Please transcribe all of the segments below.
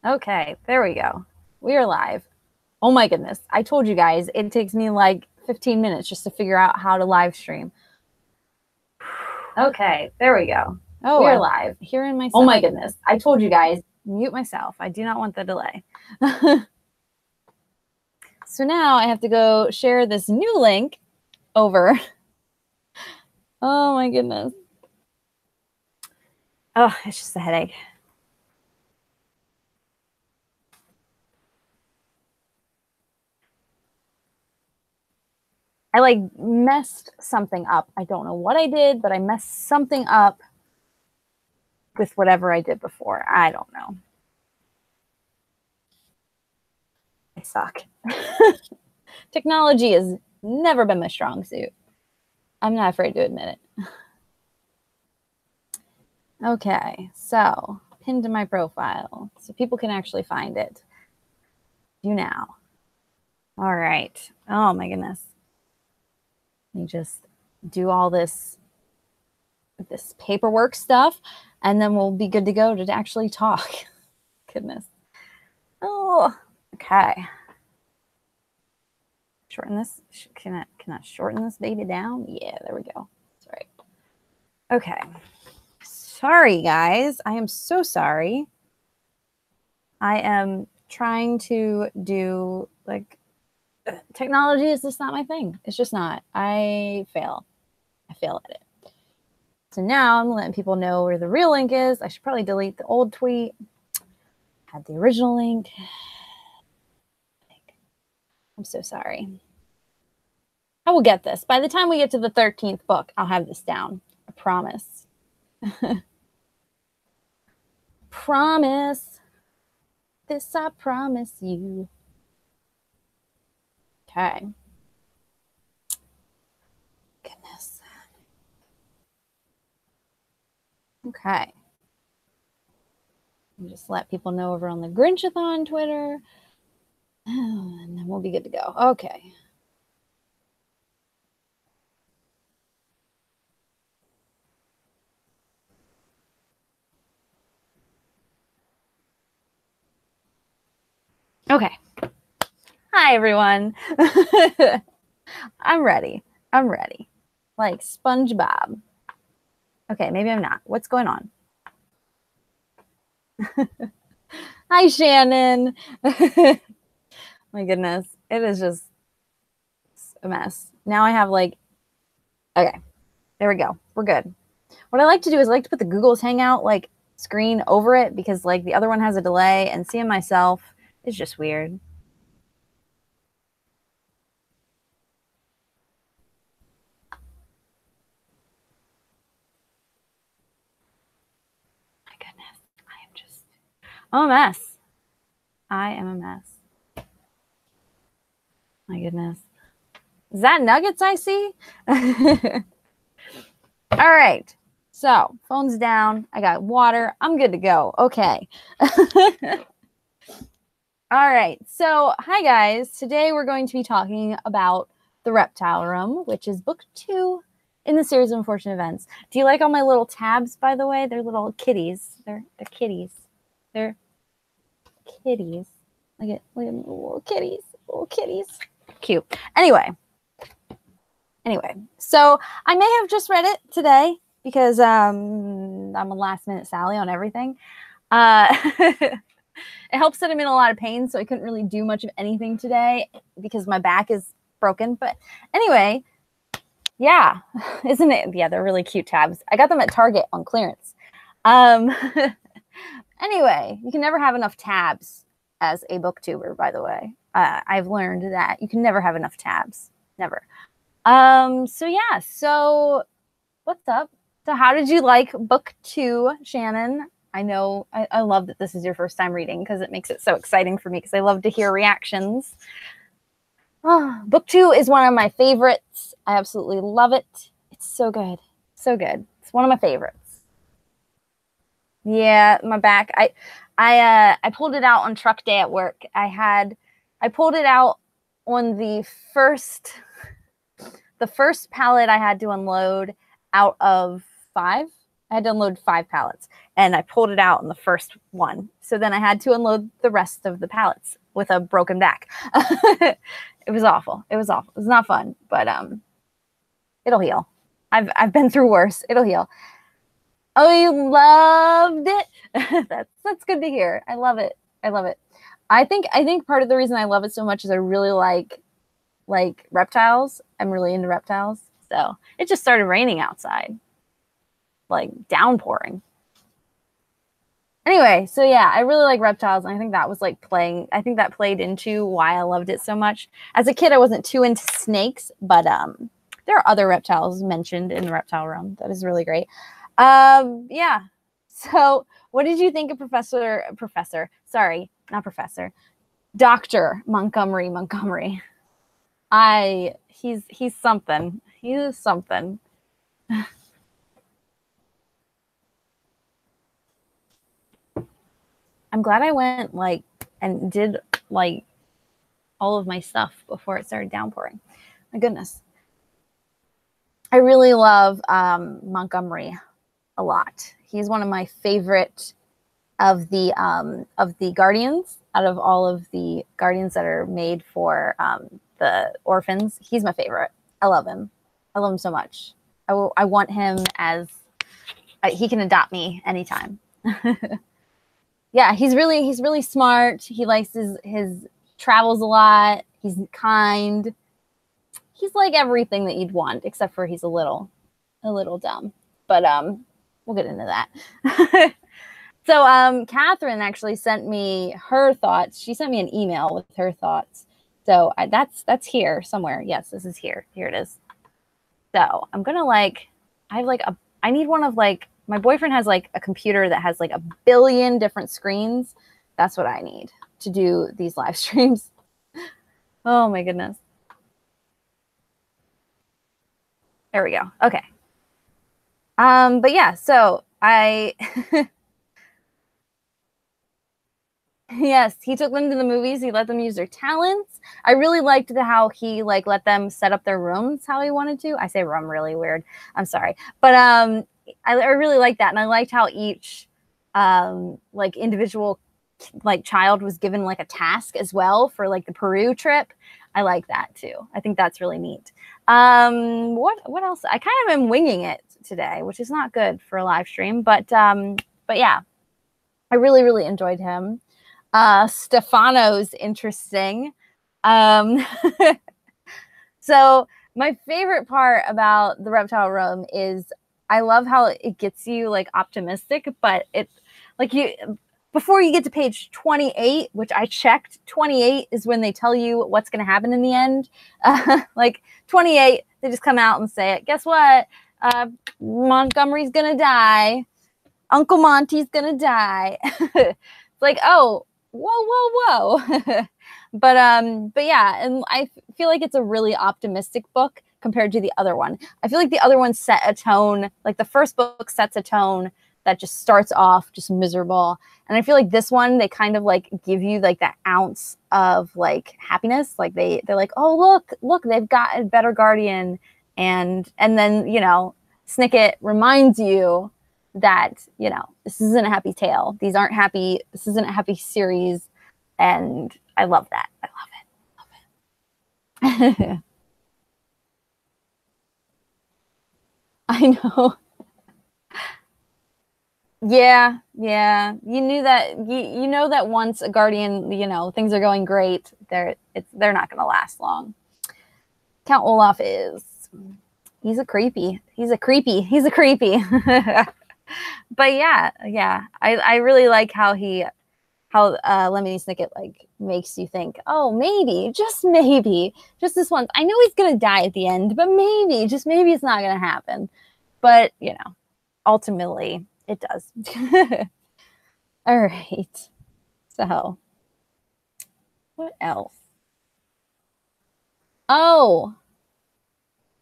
Okay, there we go. We are live. Oh my goodness. I told you guys it takes me like 15 minutes just to figure out how to live stream. Okay, there we go. Oh, we're live. Hearing myself. Oh my goodness. I told you guys. Mute myself. I do not want the delay. So now I have to go share this new link over. Oh my goodness. Oh, it's just a headache. I like messed something up. I don't know what I did, but I messed something up with whatever I did before. I don't know. I suck. Technology has never been my strong suit. I'm not afraid to admit it. Okay, so pinned to my profile so people can actually find it. You now. All right. Oh my goodness. Let me just do all this paperwork stuff, and then we'll be good to go to actually talk. Goodness. Oh, okay. Shorten this. Can I shorten this baby down? Yeah, there we go. That's right. Okay. Sorry, guys. I am so sorry. I am trying to do like technology is just not my thing. It's just not. I fail at it. So now I'm letting people know where the real link is. I should probably delete the old tweet. Had the original link. I'm so sorry. I will get this. By the time we get to the 13th book, I'll have this down. I promise. Promise. This I promise you. Okay. Goodness. Okay. Just let people know over on the Grinchathon Twitter. Oh, and then we'll be good to go. Okay. Okay. Hi, everyone. I'm ready. I'm ready. Like SpongeBob. Okay, maybe I'm not. What's going on? Hi, Shannon. My goodness. It is just a mess. Now I have like, okay, there we go. We're good. What I like to do is I like to put the Google's Hangout like screen over it because like the other one has a delay and seeing myself is just weird. My goodness. I am just, I'm a mess. I am a mess. My goodness. Is that nuggets I see? All right. So phone's down. I got water. I'm good to go. Okay. All right. So hi, guys. Today we're going to be talking about The Reptile Room, which is book 2 in the series of unfortunate events. Do you like all my little tabs, by the way? They're little kitties. They're kitties. They're kitties. Look at little kitties. Little kitties. Cute. Anyway, so I may have just read it today because I'm a last minute Sally on everything. It helps that I'm in a lot of pain, so I couldn't really do much of anything today because my back is broken. But anyway, yeah, isn't it? Yeah, they're really cute tabs. I got them at Target on clearance. Anyway, you can never have enough tabs as a booktuber, by the way. I've learned that you can never have enough tabs. Never. So yeah, so what's up? So how did you like book 2, Shannon? I know I love that this is your first time reading because it makes it so exciting for me because I love to hear reactions. Oh, book 2 is one of my favorites. I absolutely love it. It's so good. So good. It's one of my favorites. Yeah, my back. I pulled it out on truck day at work. I pulled it out on the first pallet I had to unload out of 5. I had to unload 5 pallets. and I pulled it out in the first one. So then I had to unload the rest of the pallets with a broken back. It was awful. It was awful. It was not fun, but it'll heal. I've been through worse. It'll heal. Oh, you loved it. That's good to hear. I love it. I love it. I think part of the reason I love it so much is I really like reptiles. I'm really into reptiles. So it just started raining outside, like downpouring. Anyway, so yeah, I really like reptiles, and I think that was like I think that played into why I loved it so much. As a kid, I wasn't too into snakes, but there are other reptiles mentioned in the Reptile Room. That is really great. Yeah. So what did you think of Dr. Montgomery? He's something. He is something. I'm glad I went and did all of my stuff before it started downpouring. My goodness. I really love Montgomery a lot. He's one of my favorite of the guardians. Out of all of the guardians that are made for the orphans, he's my favorite. I love him. I love him so much. I want him as he can adopt me anytime. Yeah, he's really smart. He likes his travels a lot. He's kind. He's like everything that you'd want, except for he's a little dumb. But we'll get into that. So Catherine actually sent me her thoughts. She sent me an email with her thoughts. So that's here somewhere. Yes, this is here. Here it is. So I'm gonna I need one of my boyfriend has a computer that has 1 billion different screens. That's what I need to do these live streams. Oh my goodness. There we go. Okay. But yeah, so yes, he took them to the movies. He let them use their talents. I really liked how he let them set up their rooms how he wanted to. I say room really weird. I'm sorry. But I really liked that. And I liked how each individual child was given a task as well for the Peru trip. I like that too. I think that's really neat. What else? I kind of am winging it today, which is not good for a live stream, but yeah, I really enjoyed him. Stefano's interesting. So my favorite part about the Reptile Room is I love how it gets you optimistic, but it before you get to page 28, which I checked, 28 is when they tell you what's going to happen in the end. 28, they just come out and say it. Guess what? Montgomery's going to die. Uncle Monty's going to die. It's oh, whoa. But yeah, and I feel like it's a really optimistic book compared to the other one. I feel like the other one set a tone, the first book sets a tone that just starts off just miserable. And I feel like this one, they kind of give you that ounce of happiness. They're oh, look, they've got a better guardian. And then, Snicket reminds you that, this isn't a happy tale. These aren't happy. This isn't a happy series. And I love that. I love it. I know. Yeah. You knew that. You know that once a guardian, things are going great. They're not going to last long. Count Olaf he's a creepy. But yeah. I really like how Lemony Snicket makes you think, oh, maybe, just this once. I know he's gonna die at the end, but maybe, just maybe it's not gonna happen. But ultimately it does. All right. So what else? Oh,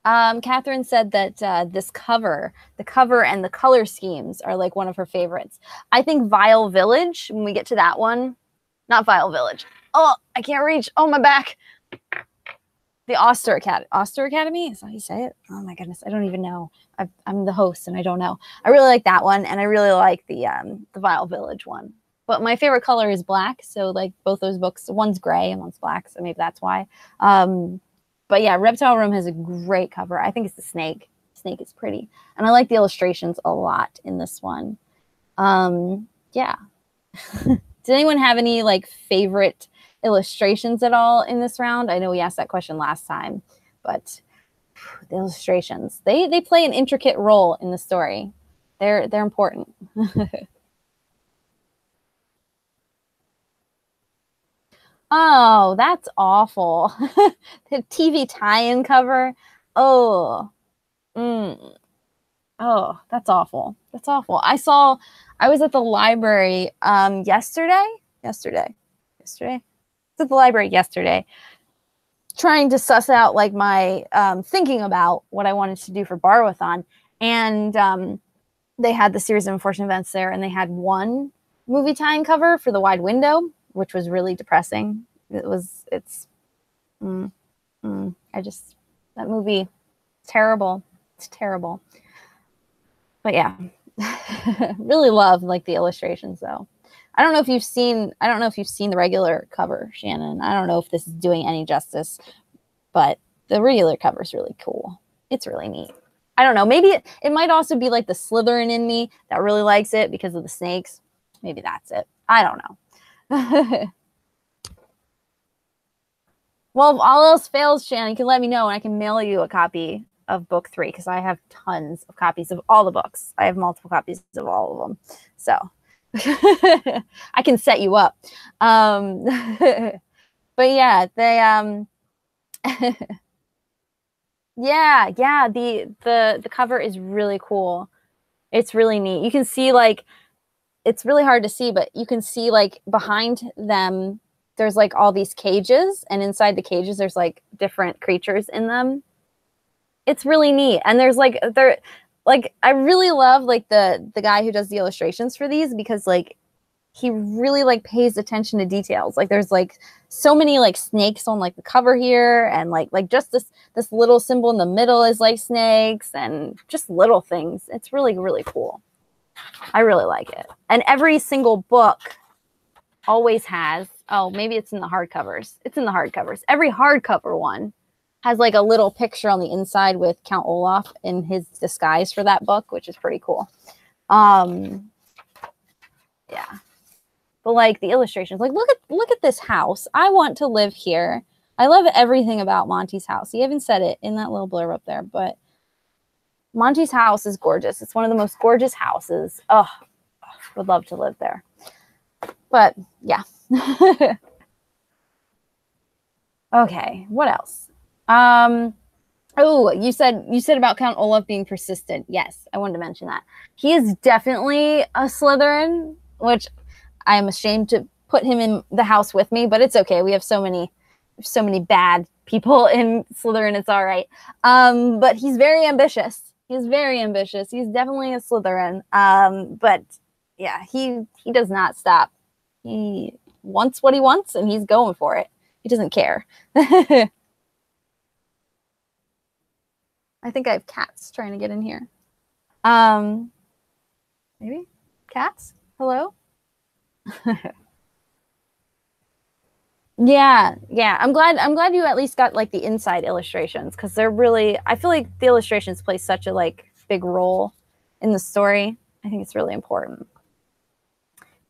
Catherine said that the cover and the color schemes are one of her favorites. I think Vile Village, when we get to that one, not Vile Village. Oh, I can't reach. Oh, my back. The Oster Academy. Oster Academy? Is that how you say it? Oh my goodness, I don't even know. I'm the host and I don't know. I really like that one, and I really like the Vile Village one. But my favorite color is black, so like both those books, one's gray and one's black, so maybe that's why. But yeah, Reptile Room has a great cover. I think it's the snake. Snake is pretty, and I like the illustrations a lot in this one. Yeah. Did anyone have any like favorite illustrations at all in this round? I know we asked that question last time, but the illustrations, they play an intricate role in the story. They're important. Oh, that's awful. The TV tie-in cover. Oh. Mm. Oh, that's awful. That's awful. I was at the library yesterday. I was at the library yesterday trying to suss out like my thinking about what I wanted to do for Borrow-a-thon. And they had the series of unfortunate events there, and they had one movie tie-in cover for The Wide Window, which was really depressing. That movie, terrible. It's terrible. But yeah, really love like the illustrations though. I don't know if you've seen the regular cover, Shannon. I don't know if this is doing any justice, but the regular cover is really cool. It's really neat. I don't know. Maybe it might also be like the Slytherin in me that really likes it because of the snakes. Maybe that's it. I don't know. Well, if all else fails, Shannon, you can let me know and I can mail you a copy of book 3 because I have tons of copies of all the books. I have multiple copies of all of them. So I can set you up. But yeah, they yeah, the cover is really cool. It's really neat. You can see like it's really hard to see, but you can see like behind them there's like all these cages, and inside the cages there's like different creatures in them. It's really neat. And there's like I really love like the guy who does the illustrations for these because like he really like pays attention to details. Like there's like so many like snakes on like the cover here, and like just this little symbol in the middle is like snakes and just little things. It's really, really cool. I really like it. And every single book always has, oh, maybe it's in the hardcovers. It's in the hardcovers. Every hardcover one has like a little picture on the inside with Count Olaf in his disguise for that book, which is pretty cool. Yeah. But like the illustrations, like look at this house. I want to live here. I love everything about Monty's house. He even said it in that little blurb up there, but Monty's house is gorgeous. It's one of the most gorgeous houses. Oh, would love to live there. But yeah. Okay, what else? Oh, you said about Count Olaf being persistent. Yes, I wanted to mention that. He is definitely a Slytherin, which I am ashamed to put him in the house with me, but it's okay. We have so many bad people in Slytherin. It's all right. But he's very ambitious. He's very ambitious. He's definitely a Slytherin. But yeah, he does not stop. He wants what he wants, and he's going for it. He doesn't care. I think I have cats trying to get in here. Maybe cats. Hello. Yeah. I'm glad you at least got like the inside illustrations, because they're really, I feel like the illustrations play such a like big role in the story. I think it's really important.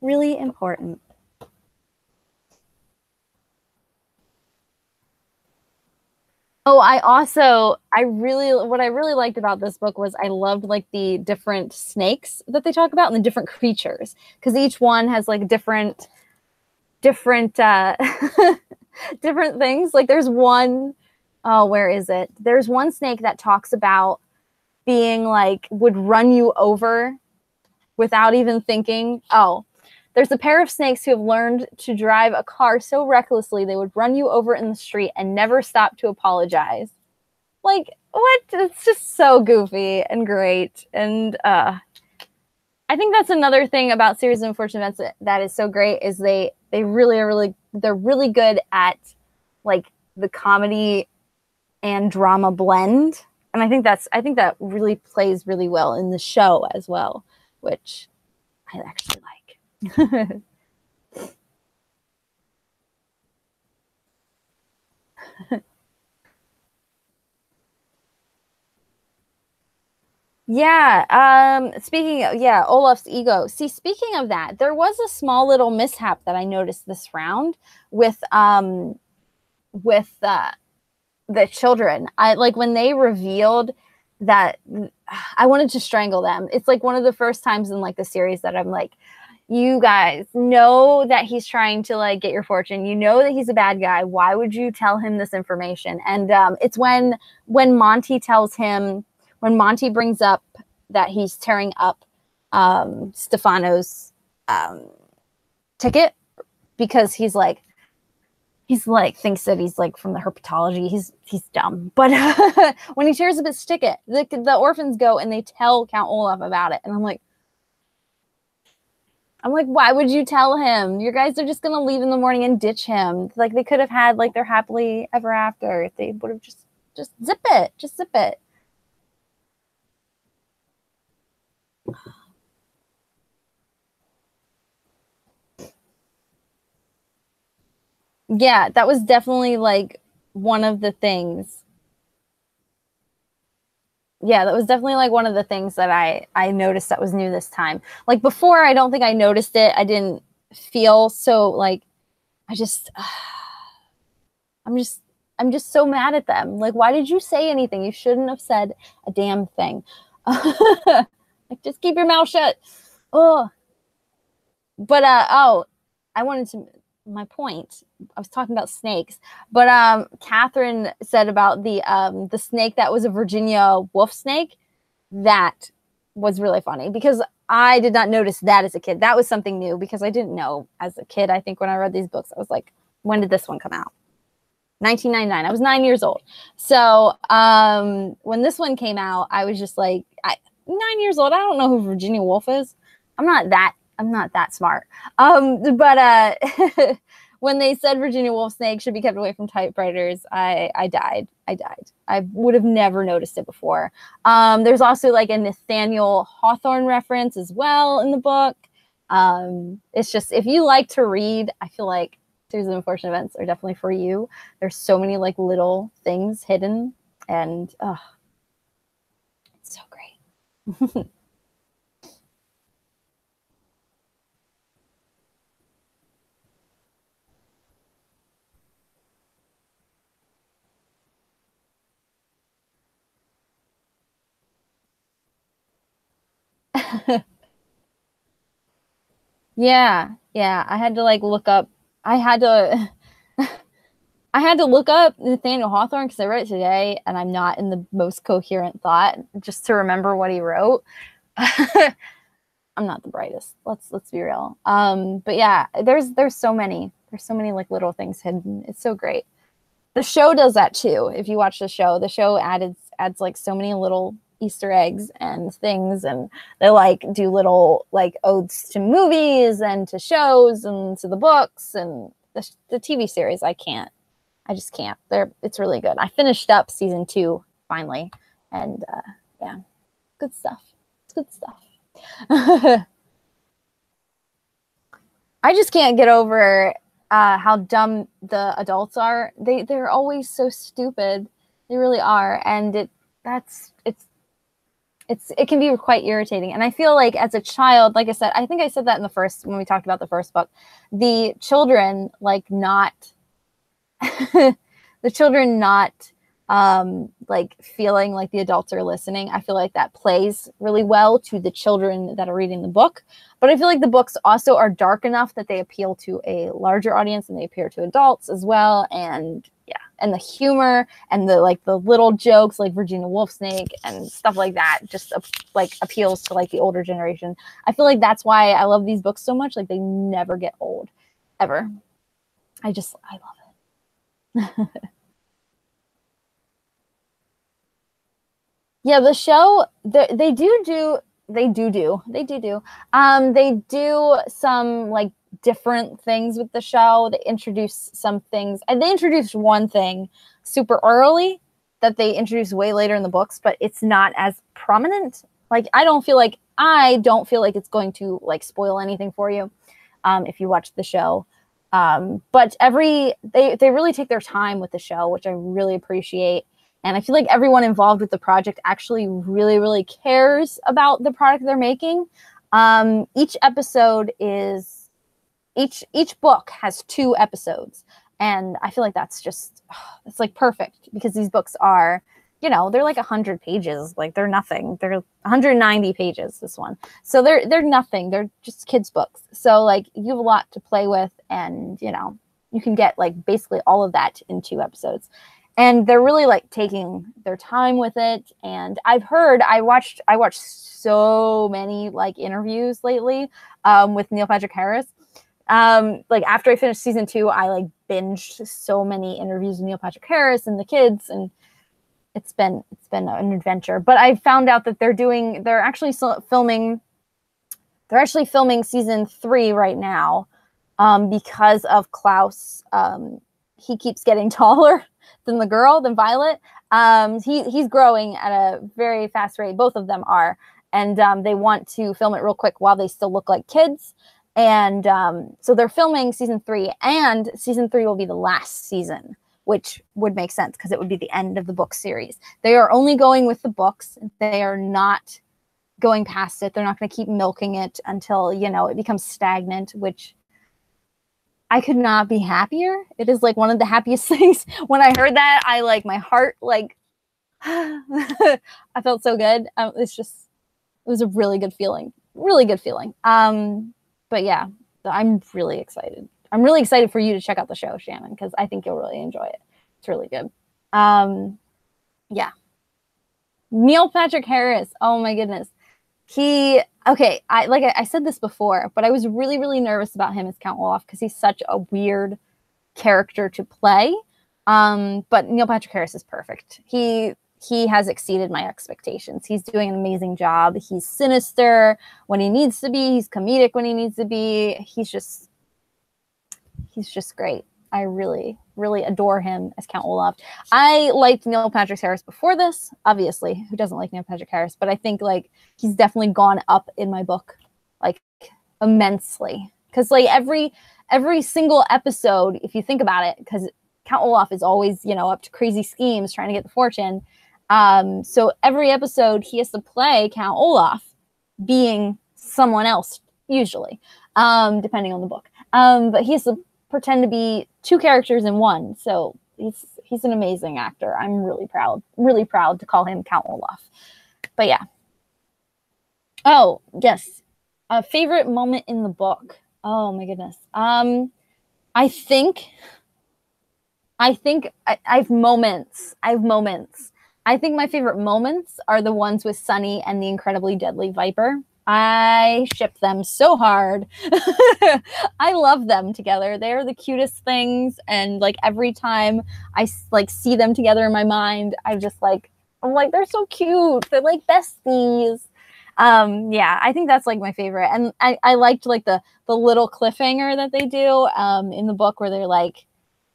Really important. Oh, what I really liked about this book was I loved like the different snakes that they talk about and the different creatures, because each one has like different different things. Like there's one, oh, where is it? There's one snake that talks about being like, would run you over without even thinking. Oh, there's a pair of snakes who have learned to drive a car so recklessly they would run you over in the street and never stop to apologize. Like, what? It's just so goofy and great. And I think that's another thing about Series of Unfortunate Events that is so great, is they're really good at like the comedy and drama blend. And I think that really plays really well in the show as well, which I actually like. Yeah. Olaf's ego. See, speaking of that, there was a small little mishap that I noticed this round with the children. I like when they revealed that I wanted to strangle them. It's like one of the first times in like the series that I'm like, you guys know that he's trying to like get your fortune. You know that he's a bad guy. Why would you tell him this information? And it's when Monty tells him, when Monty brings up that he's tearing up Stefano's ticket because he's like thinks that he's like from the herpetology. He's dumb. But when he tears up his ticket, the orphans go and they tell Count Olaf about it. And I'm like, why would you tell him? You guys are just gonna leave in the morning and ditch him. Like they could have had like their happily ever after if they would have just zip it. Just zip it. Yeah, that was definitely like one of the things. Yeah, that was definitely like one of the things that I noticed that was new this time. Like before, I don't think I noticed it. I didn't feel so like I'm just so mad at them. Like, why did you say anything? You shouldn't have said a damn thing. Like, just keep your mouth shut. Oh, but I wanted to. My point. I was talking about snakes, but Catherine said about the snake that was a Virginia wolf snake. That was really funny because I did not notice that as a kid. That was something new because I didn't know as a kid. I think when I read these books, I was like, when did this one come out? 1999. I was 9 years old. So when this one came out, I was just like, 9 years old. I don't know who Virginia Woolf is. I'm not that smart. But when they said Virginia Woolf snake should be kept away from typewriters, I died. I would have never noticed it before. There's also like a Nathaniel Hawthorne reference as well in the book. It's just, if you like to read, I feel like Series of Unfortunate Events are definitely for you. There's so many like little things hidden, and it's so great. Yeah, I had to like look up. I had to look up Nathaniel Hawthorne because I read it today, and I'm not in the most coherent thought just to remember what he wrote. I'm not the brightest. Let's be real. But yeah, there's so many like little things hidden. It's so great. The show does that too. If you watch the show adds like so many little Easter eggs and things, and they like do little like odes to movies and to shows and to the books and the TV series. I just can't. It's really good. I finished up season 2 finally, and yeah, good stuff. It's good stuff. I just can't get over how dumb the adults are. They're always so stupid. They really are, and it can be quite irritating. And I feel like as a child, like I said, I think I said that when we talked about the first book, the children not like feeling like the adults are listening. I feel like that plays really well to the children that are reading the book. But I feel like the books also are dark enough that they appeal to a larger audience and they appeal to adults as well. And yeah, and the humor and the little jokes like Virginia Woolf snake and stuff like that just like appeals to like the older generation. I feel like that's why I love these books so much. Like they never get old, ever. I love it. Yeah, the show they do some like different things with the show. They introduce some things, and they introduced one thing super early that they introduce way later in the books, but it's not as prominent. Like, I don't feel like it's going to like spoil anything for you if you watch the show. But they really take their time with the show, which I really appreciate. And I feel like everyone involved with the project actually really, really cares about the product they're making. Each book has 2 episodes. And I feel like that's just, it's like perfect, because these books are, you know, they're like 100 pages. Like, they're nothing. They're 190 pages, this one. So they're nothing. They're just kids' books. So like, you have a lot to play with, and, you know, you can get like basically all of that in 2 episodes. And they're really like taking their time with it. And I watched so many like interviews lately with Neil Patrick Harris. Like, after I finished season 2, I like binged so many interviews with Neil Patrick Harris and the kids, and it's been an adventure. But I found out that they're actually filming season 3 right now, because of Klaus. He keeps getting taller than Violet. He's growing at a very fast rate. Both of them are, and they want to film it real quick while they still look like kids. And so they're filming season 3, and season 3 will be the last season, which would make sense because it would be the end of the book series. They are only going with the books. They are not going past it. They're not going to keep milking it until, you know, it becomes stagnant, which I could not be happier. It is like one of the happiest things. When I heard that, I like, my heart, like, I felt so good. It was a really good feeling. Really good feeling. But yeah, I'm really excited. I'm really excited for you to check out the show, Shannon, because I think you'll really enjoy it. It's really good. Yeah. Neil Patrick Harris. Oh my goodness. I said this before, but I was really, really nervous about him as Count Olaf because he's such a weird character to play. But Neil Patrick Harris is perfect. He has exceeded my expectations. He's doing an amazing job. He's sinister when he needs to be. He's comedic when he needs to be. He's just great. I really, really adore him as Count Olaf. I liked Neil Patrick Harris before this. Obviously, who doesn't like Neil Patrick Harris? But I think like he's definitely gone up in my book, like, immensely. Because like every single episode, if you think about it, because Count Olaf is always, you know, up to crazy schemes trying to get the fortune. So every episode he has to play Count Olaf being someone else, usually, depending on the book. But he has to pretend to be 2 characters in one. So he's an amazing actor. I'm really proud to call him Count Olaf. But yeah. Oh, yes. A favorite moment in the book. Oh my goodness. I think I have moments. I think my favorite moments are the ones with Sunny and the incredibly deadly Viper. I ship them so hard. I love them together. They are the cutest things. And like, every time I like see them together in my mind, I'm like, they're so cute. They're like besties. Yeah, I think that's like my favorite. And I liked like the little cliffhanger that they do in the book where they're like,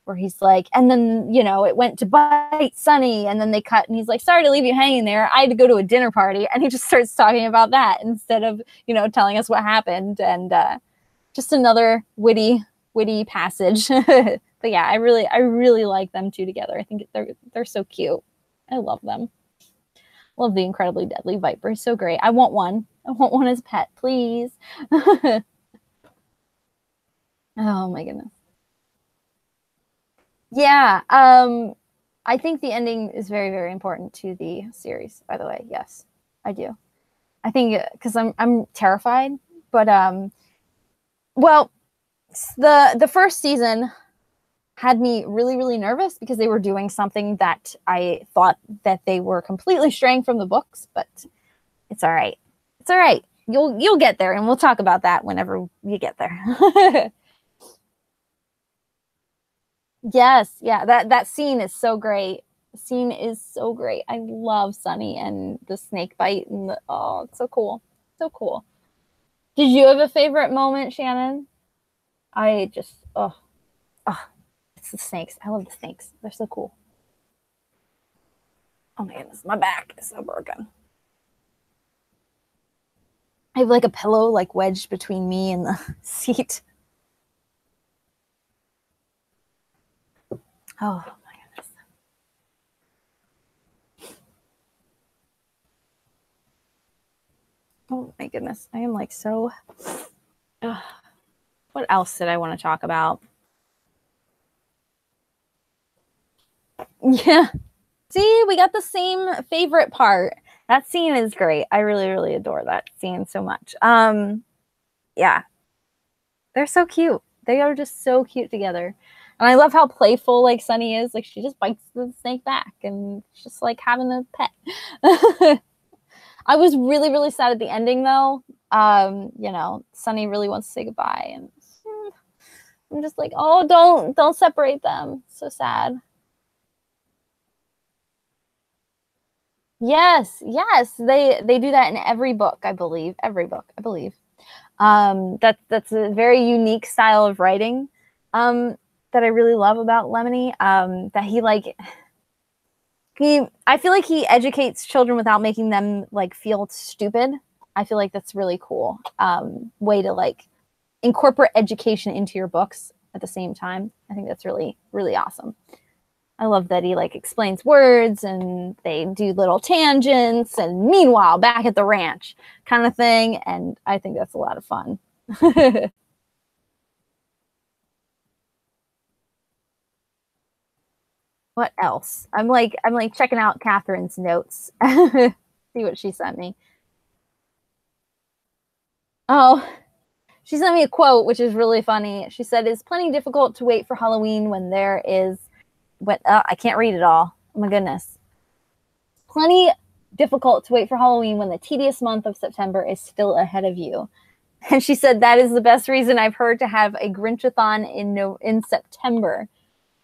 where he's like, and then, you know, it went to bite Sunny, and then they cut, and he's like, sorry to leave you hanging there. I had to go to a dinner party. And he just starts talking about that instead of, you know, telling us what happened. And just another witty passage. But yeah, I really like them 2 together. I think they're so cute. I love them. Love the incredibly deadly Viper. So great. I want one as a pet, please. Oh my goodness. Yeah, I think the ending is very, very important to the series, by the way. Yes, I do. I think because I'm terrified, but well, the first season had me really, really nervous because they were doing something that I thought that they were completely straying from the books, but it's all right. It's all right. You'll get there, and we'll talk about that whenever you get there. Yes, yeah, that scene is so great. The scene is so great. I love Sunny and the snake bite, and oh, it's so cool. So cool. Did you have a favorite moment, Shannon? I just, it's the snakes. I love the snakes. They're so cool. Oh my goodness, my back is so broken. I have like a pillow like wedged between me and the seat. Oh my goodness. Oh my goodness. I am like so. What else did I want to talk about? Yeah. See, we got the same favorite part. That scene is great. I really, really adore that scene so much. Yeah. They're so cute. They are just so cute together. And I love how playful like Sunny is. Like she just bites the snake back and it's just like having a pet. I was really, really sad at the ending though. You know, Sunny really wants to say goodbye and I'm just like, oh, don't separate them. So sad. Yes, yes. They do that in every book, I believe. Every book, I believe. That's a very unique style of writing that I really love about Lemony. That he like I feel like he educates children without making them like feel stupid. I feel like that's really cool way to like incorporate education into your books at the same time. I think that's really, really awesome. I love that he like explains words and they do little tangents and meanwhile back at the ranch kind of thing. And I think that's a lot of fun. What else? I'm like checking out Catherine's notes. See what she sent me. Oh, she sent me a quote, which is really funny. She said, "It's plenty difficult to wait for Halloween when there is what I can't read it all. Oh my goodness. Plenty difficult to wait for Halloween when the tedious month of September is still ahead of you." And she said that is the best reason I've heard to have a Grinchathon in September.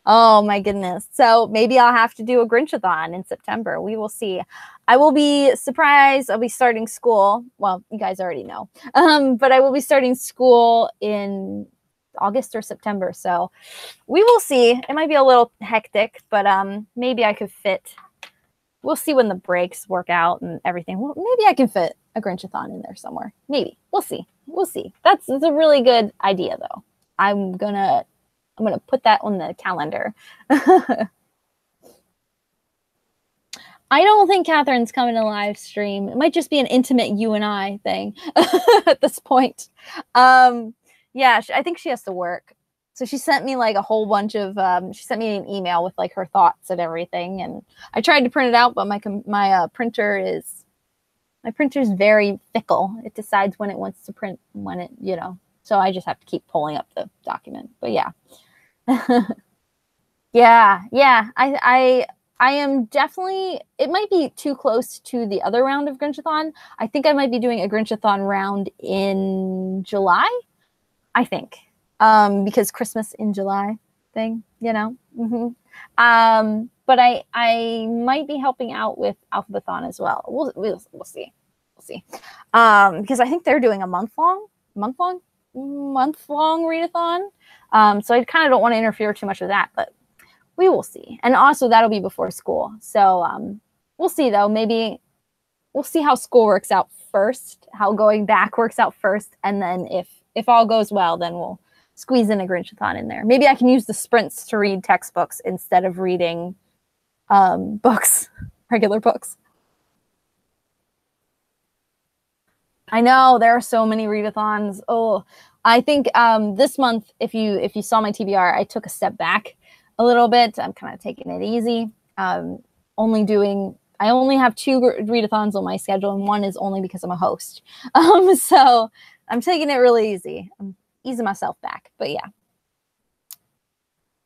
Oh my goodness. So maybe I'll have to do a Grinchathon in September. We will see. I will be surprised. I'll be starting school. Well, you guys already know. But I will be starting school in August or September. So we will see. It might be a little hectic, but maybe I could fit. We'll see when the breaks work out and everything. Well, maybe I can fit a Grinchathon in there somewhere. Maybe. We'll see. We'll see. That's a really good idea, though. I'm gonna put that on the calendar. I don't think Catherine's coming to live stream. It might just be an intimate you and I thing at this point. Yeah, I think she has to work. So she sent me like a whole bunch of, she sent me an email with like her thoughts and everything. And I tried to print it out, but my printer's very fickle. It decides when it wants to print, when it, you know, so I just have to keep pulling up the document. But yeah. yeah. I am definitely, it might be too close to the other round of Grinchathon. I think I might be doing a Grinchathon round in July, I think. Because Christmas in July thing, you know. But I might be helping out with Alphabathon as well. We'll see. Because I think they're doing a month long readathon. So I kind of don't want to interfere too much with that, but we will see. And also that'll be before school. So we'll see though. Maybe we'll see how school works out first, how going back works out first, and then if all goes well, then we'll squeeze in a Grinchathon in there. Maybe I can use the sprints to read textbooks instead of reading books, regular books. I know there are so many readathons. Oh, I think this month, if you saw my TBR, I took a step back a little bit. I'm kind of taking it easy. I only have 2 readathons on my schedule, and one is only because I'm a host. So I'm taking it really easy. I'm easing myself back, but yeah.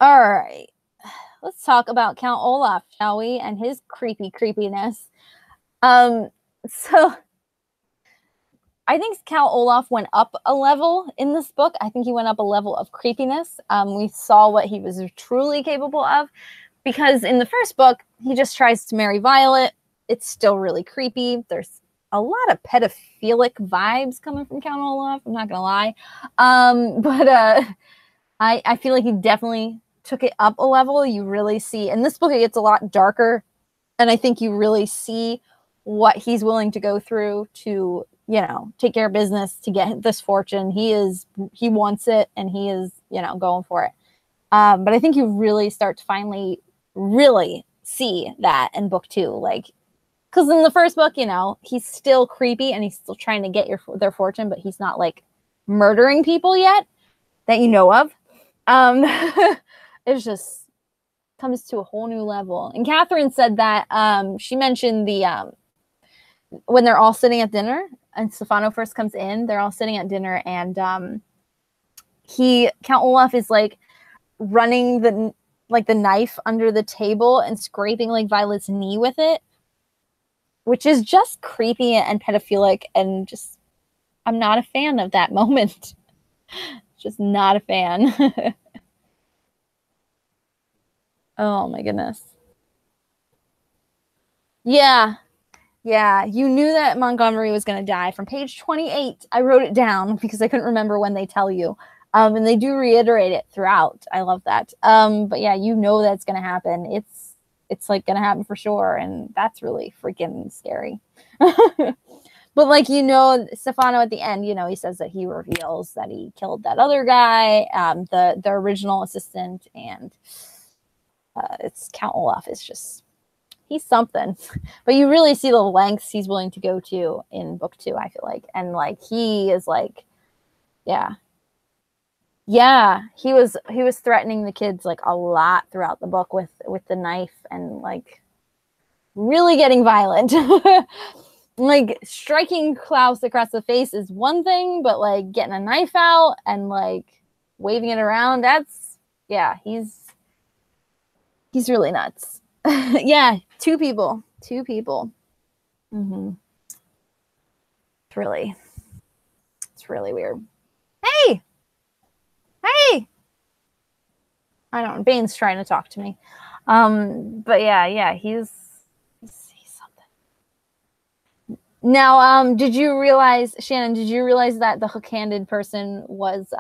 All right, let's talk about Count Olaf, shall we? And his creepiness. So I think Count Olaf went up a level in this book. I think he went up a level of creepiness. We saw what he was truly capable of, because in the first book, he just tries to marry Violet. It's still really creepy. There's a lot of pedophilic vibes coming from Count Olaf. I'm not going to lie. But I feel like he definitely took it up a level. You really see, in this book, it gets a lot darker. And I think you really see what he's willing to go through to, you know, take care of business to get this fortune. He wants it, and he is, you know, going for it. But I think you really start to finally really see that in book 2. Like, because in the first book, you know, he's still creepy and he's still trying to get their fortune, but he's not like murdering people yet that you know of. It's just comes to a whole new level. And Catherine said that she mentioned the when they're all sitting at dinner and Stefano first comes in, they're all sitting at dinner, and Count Olaf is like running the knife under the table and scraping like Violet's knee with it, which is just creepy and pedophilic, and just I'm not a fan of that moment. Just not a fan. Oh my goodness. Yeah. Yeah, you knew that Montgomery was going to die from page 28. I wrote it down because I couldn't remember when they tell you. And they do reiterate it throughout. I love that. But yeah, you know that's going to happen. It's like going to happen for sure, and that's really freaking scary. But like, you know, Stefano at the end, you know, he says that he reveals that he killed that other guy, the original assistant, and it's Count Olaf is just, he's something. But you really see the lengths he's willing to go to in book 2, I feel like. And like, he is like, yeah. Yeah, he was threatening the kids like a lot throughout the book with the knife, and like really getting violent. Like, striking Klaus across the face is one thing, but like getting a knife out and like waving it around, that's, yeah, he's really nuts. Yeah, two people. Mm-hmm. It's really weird. Hey, I don't know. Bane's trying to talk to me. But yeah, he's something. Now, did you realize, Shannon, that the hook-handed person was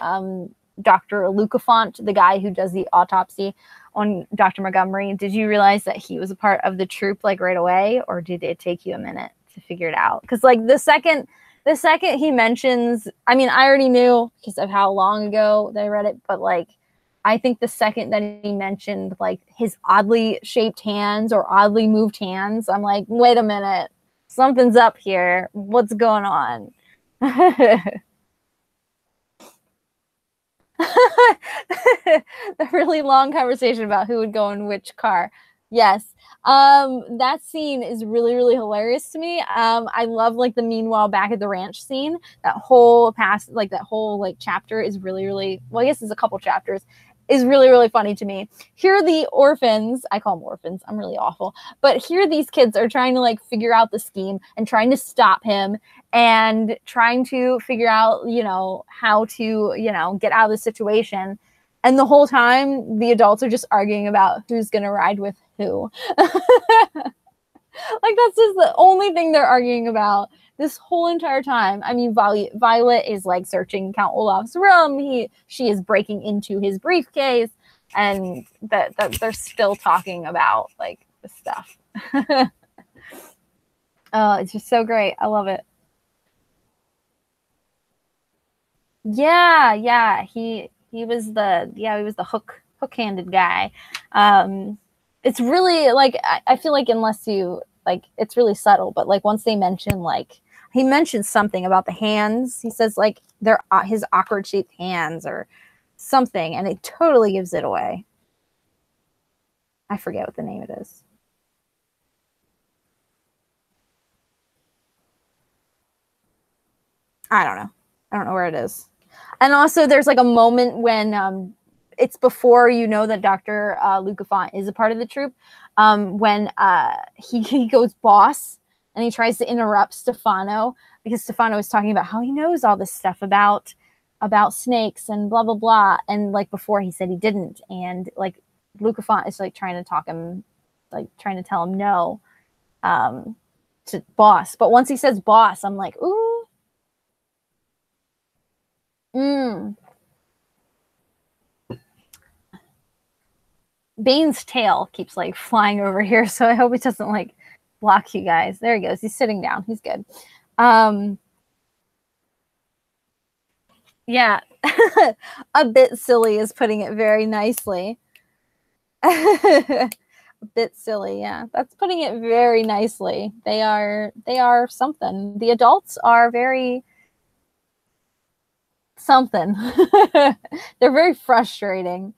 Dr. Lucafont, the guy who does the autopsy on Dr. Montgomery? Did you realize that he was a part of the troupe like right away, or did it take you a minute to figure it out? Because like the second he mentions, I mean, I already knew because of how long ago that I read it, but like, I think the second that he mentioned like his oddly shaped hands or oddly moved hands, I'm like, wait a minute, something's up here. What's going on? The really long conversation about who would go in which car. Yes. That scene is really, really hilarious to me. I love like the meanwhile back at the ranch scene. That whole chapter is really, really, well, I guess it's a couple chapters, is really, really funny to me. Here the orphans, I call them orphans, I'm really awful, but here these kids are trying to like figure out the scheme and trying to stop him and trying to figure out, you know, how to, you know, get out of the situation. And the whole time the adults are just arguing about who's going to ride with who. Like, that's just the only thing they're arguing about this whole entire time. I mean, Violet is like searching Count Olaf's room. She is breaking into his briefcase, and that they're still talking about like the stuff. Oh, it's just so great. I love it. Yeah. He was the hook-handed guy. It's really like, I feel like unless you like, it's really subtle, but like once they mention, like he mentions something about the hands, he says like they're his awkward shaped hands or something, and it totally gives it away. I forget what the name it is. I don't know where it is. And also there's like a moment when it's before you know that Dr. Lucafont is a part of the troupe, when he goes boss and he tries to interrupt Stefano because Stefano is talking about how he knows all this stuff about snakes and blah blah blah, and like before he said he didn't, and like Lucafont is like trying to talk him, like trying to tell him no, to boss. But once he says boss, I'm like, ooh. Bane's tail keeps like flying over here, so I hope it doesn't like block you guys. There he goes. He's sitting down. He's good. Yeah. A bit silly is putting it very nicely. A bit silly, yeah. That's putting it very nicely. They are something. The adults are very something. They're very frustrating.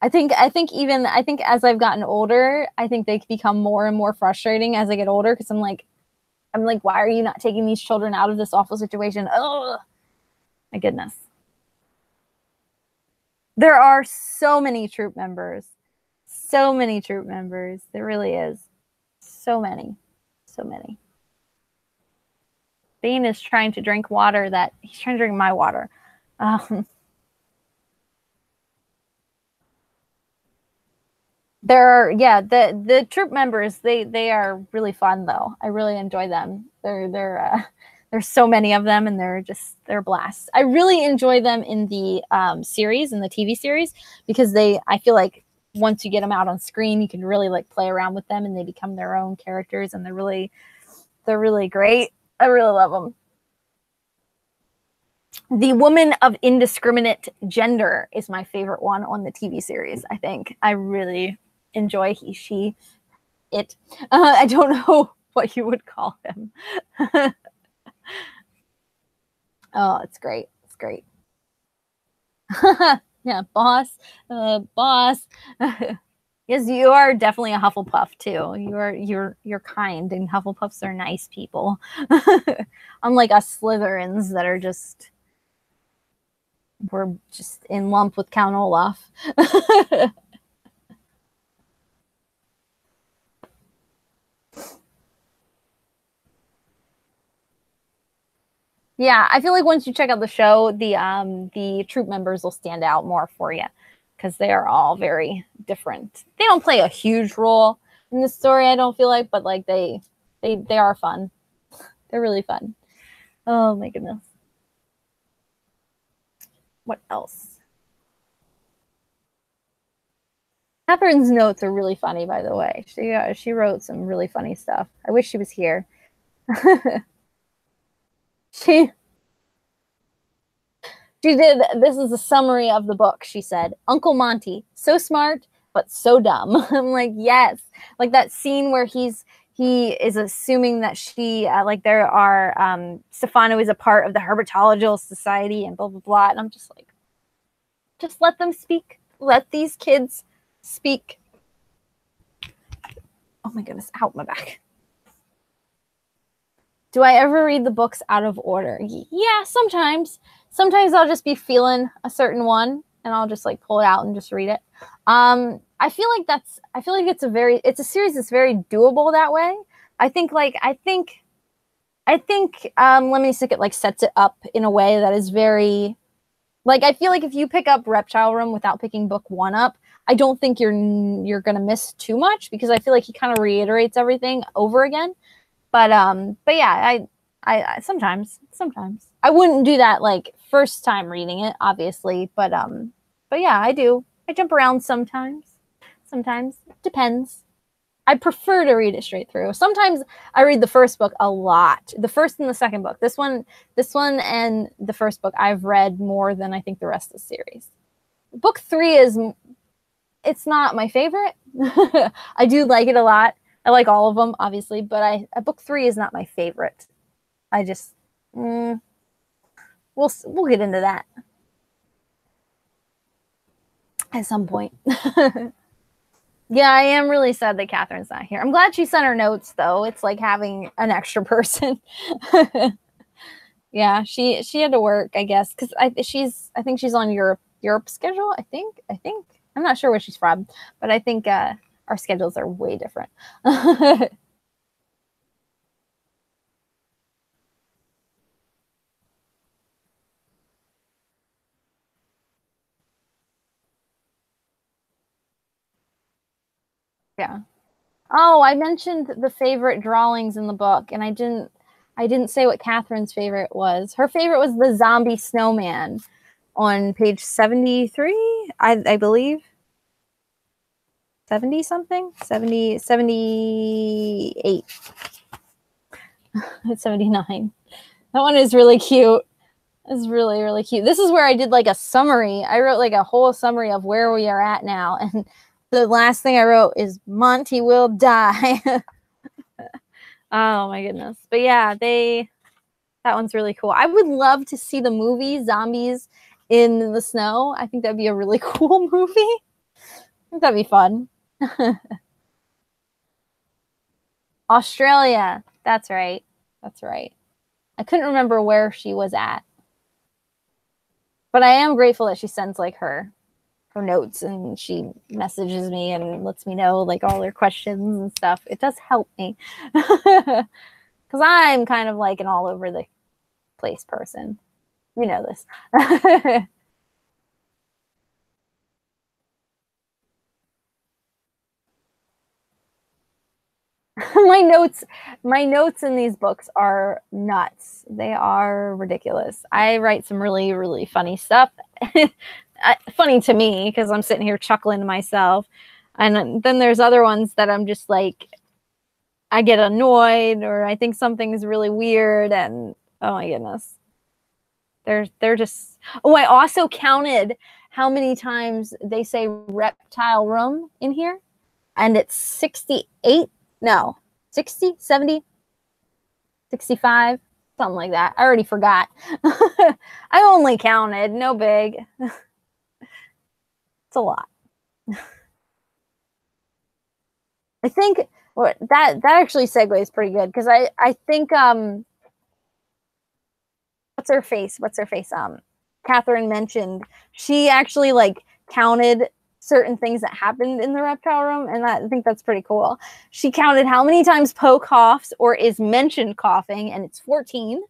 I think as I've gotten older, I think they become more and more frustrating as I get older because I'm like, why are you not taking these children out of this awful situation? Oh, my goodness. There are so many troop members. So many troop members. There really is. So many. So many. Bane is trying to drink water he's trying to drink my water. There are, yeah, the troop members, they are really fun though. I really enjoy them. There's so many of them and they're blasts. I really enjoy them in the series, in the TV series, because I feel like once you get them out on screen, you can really like play around with them and they become their own characters and they're really great. I really love them. The Woman of Indiscriminate Gender is my favorite one on the TV series. I think I really enjoy it. I don't know what you would call him. Oh, it's great. It's great. Yeah, boss. Yes, you are definitely a Hufflepuff too. You're kind, and Hufflepuffs are nice people. Unlike us Slytherins that are we're just in lump with Count Olaf. Yeah, I feel like once you check out the show, the troop members will stand out more for you because they are all very different. They don't play a huge role in the story, I don't feel like, but like they are fun. They're really fun. Oh my goodness. What else? Catherine's notes are really funny, by the way. She wrote some really funny stuff. I wish she was here. She did. This is a summary of the book. She said, Uncle Monty, so smart, but so dumb. I'm like, yes. Like that scene where he is assuming that she, like there are, Stefano is a part of the Herpetological Society and blah, blah, blah. And I'm just like, just let them speak. Let these kids speak. Oh my goodness, out my back. Do I ever read the books out of order? Yeah, sometimes. Sometimes I'll just be feeling a certain one and I'll just like pull it out and just read it. I feel like it's a series that's very doable that way. I think Lemony Snicket like sets it up in a way that is very, like, I feel like if you pick up Reptile Room without picking book 1 up, I don't think you're gonna miss too much because I feel like he kind of reiterates everything over again. But yeah, I sometimes I wouldn't do that like first time reading it, obviously, but yeah, I do. I jump around sometimes. Sometimes depends. I prefer to read it straight through. Sometimes I read the first book a lot. The first and the second book. This one and the first book I've read more than I think the rest of the series. Book 3 it's not my favorite. I do like it a lot. I like all of them, obviously, but book 3 is not my favorite. I just we'll get into that at some point. Yeah, I am really sad that Catherine's not here. I'm glad she sent her notes, though. It's like having an extra person. Yeah, she had to work, I guess, because I think she's on Europe schedule. I think I'm not sure where she's from, but I think our schedules are way different. Yeah. Oh, I mentioned the favorite drawings in the book, and I didn't say what Catherine's favorite was. Her favorite was the zombie snowman on page 73, I believe. 70 something, 70, 78. It's 79. That one is really cute. It's really, really cute. This is where I did like a summary. I wrote like a whole summary of where we are at now. And the last thing I wrote is Monty will die. Oh my goodness. But yeah, that one's really cool. I would love to see the movie Zombies in the Snow. I think that'd be a really cool movie. I think that'd be fun. Australia. That's right. That's right. I couldn't remember where she was at. But I am grateful that she sends like her notes and she messages me and lets me know like all her questions and stuff. It does help me. Because I'm kind of like an all over the place person. You know this. my notes in these books are nuts. They are ridiculous. I write some really, really funny stuff. Funny to me because I'm sitting here chuckling to myself. And then there's other ones that I'm just like, I get annoyed or I think something's really weird. And oh my goodness. They're just, oh, I also counted how many times they say Reptile Room in here. And it's 68. No, 60, 70, 65, something like that. I already forgot. I only counted. No big. It's a lot. I think that actually segues pretty good because I think what's her face? Catherine mentioned she actually like counted certain things that happened in the Reptile Room, and I think that's pretty cool. She counted how many times Poe coughs or is mentioned coughing, and it's 14.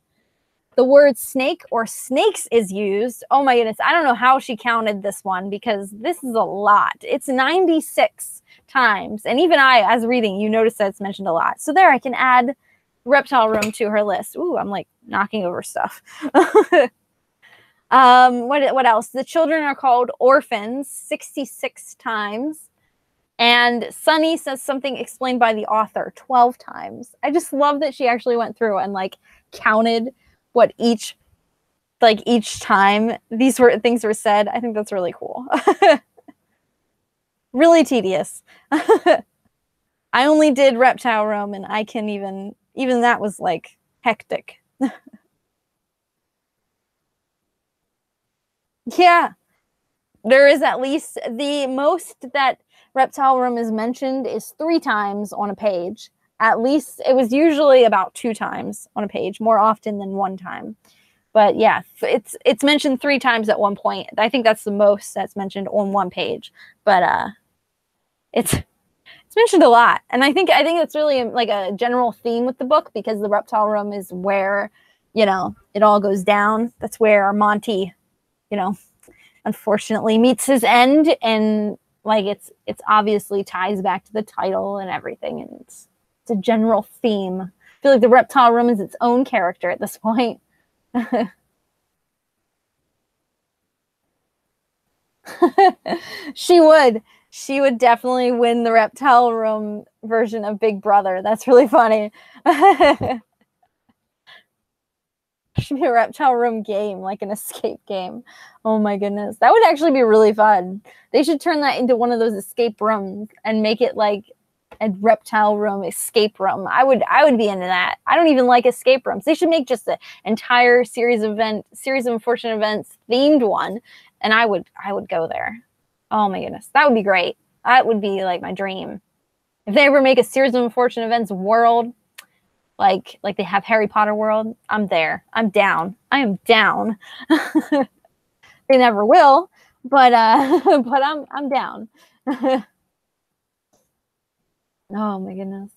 The word snake or snakes is used. Oh my goodness, I don't know how she counted this one because this is a lot. It's 96 times, and even I, as reading, you notice that it's mentioned a lot. So there, I can add Reptile Room to her list. Ooh, I'm like knocking over stuff. What else? The children are called orphans 66 times. And Sunny says something explained by the author 12 times. I just love that she actually went through and like counted what each time these things were said. I think that's really cool. Really tedious. I only did Reptile Room and I can even that was like hectic. Yeah, there is at least the most that Reptile Room is mentioned is 3 times on a page. At least it was usually about 2 times on a page, more often than 1 time. But yeah, it's mentioned 3 times at one point. I think that's the most that's mentioned on one page. But it's mentioned a lot, and I think it's really like a general theme with the book because the Reptile Room is where it all goes down. That's where Monty unfortunately meets his end, and like it's obviously ties back to the title and everything, and it's a general theme. I feel like the Reptile Room is its own character at this point. She would definitely win the Reptile Room version of Big Brother. That's really funny. Should be a Reptile Room game, like an escape game. Oh my goodness. That would actually be really fun. They should turn that into one of those escape rooms and make it like a Reptile Room escape room. I would be into that. I don't even like escape rooms. They should make just an entire series of unfortunate events themed one, and I would go there. Oh my goodness. That would be great. That would be like my dream. If they ever make a series of unfortunate events world, like they have Harry Potter world, I'm there. I'm down. I am down. They never will, but I'm down. Oh my goodness.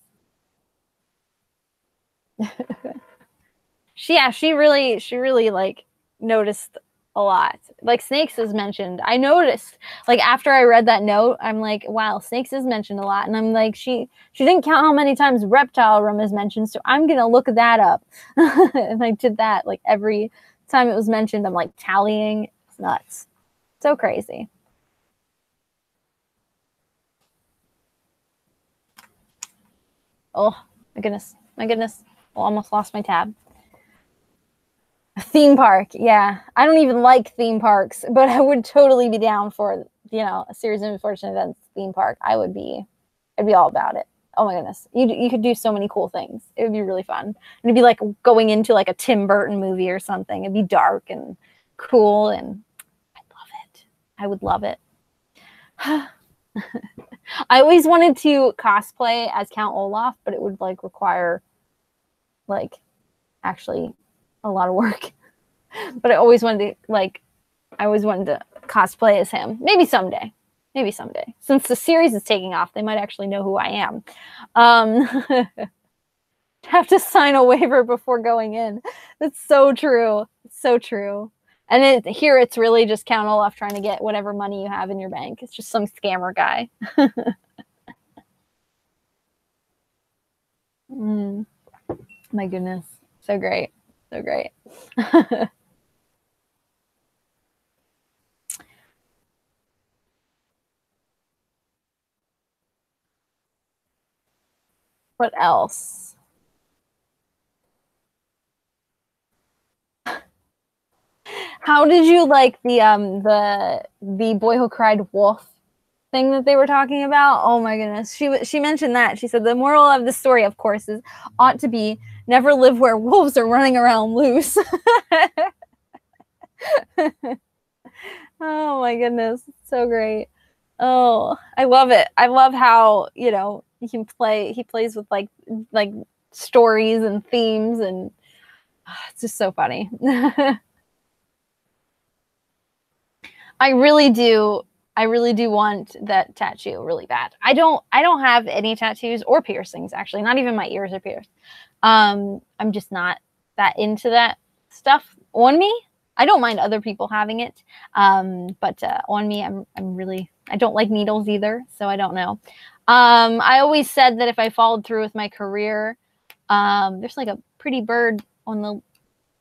She really like noticed a lot. Like snakes is mentioned. I noticed like after I read that note, I'm like, wow, snakes is mentioned a lot. And I'm like, she didn't count how many times Reptile Room is mentioned, so I'm gonna look that up. And I did that like every time it was mentioned. I'm like tallying. It's nuts. So crazy. Oh, my goodness. My goodness. Oh, almost lost my tab. A theme park. Yeah. I don't even like theme parks, but I would totally be down for, you know, a series of unfortunate events theme park. I'd be all about it. Oh my goodness. You could do so many cool things. It would be really fun. And it'd be like going into like a Tim Burton movie or something. It'd be dark and cool, and I'd love it. I would love it. I always wanted to cosplay as Count Olaf, but it would like require like actually a lot of work. But I always wanted to cosplay as him. Maybe someday. Maybe someday. Since the series is taking off, they might actually know who I am. Have to sign a waiver before going in. That's so true. It's so true. And here it's really just Count Olaf trying to get whatever money you have in your bank. It's just some scammer guy. My goodness. So great. So great. What else? How did you like the Boy Who Cried Wolf thing that they were talking about? Oh my goodness. She mentioned that. She said the moral of the story, of course, ought to be never live where wolves are running around loose. Oh my goodness. So great. Oh, I love it. I love how, you know, he plays with like stories and themes, and it's just so funny. I really do want that tattoo really bad. I don't have any tattoos or piercings, actually. Not even my ears are pierced. I'm just not that into that stuff on me. I don't mind other people having it. But on me, I don't like needles either, so I don't know. I always said that if I followed through with my career, there's like a pretty bird on the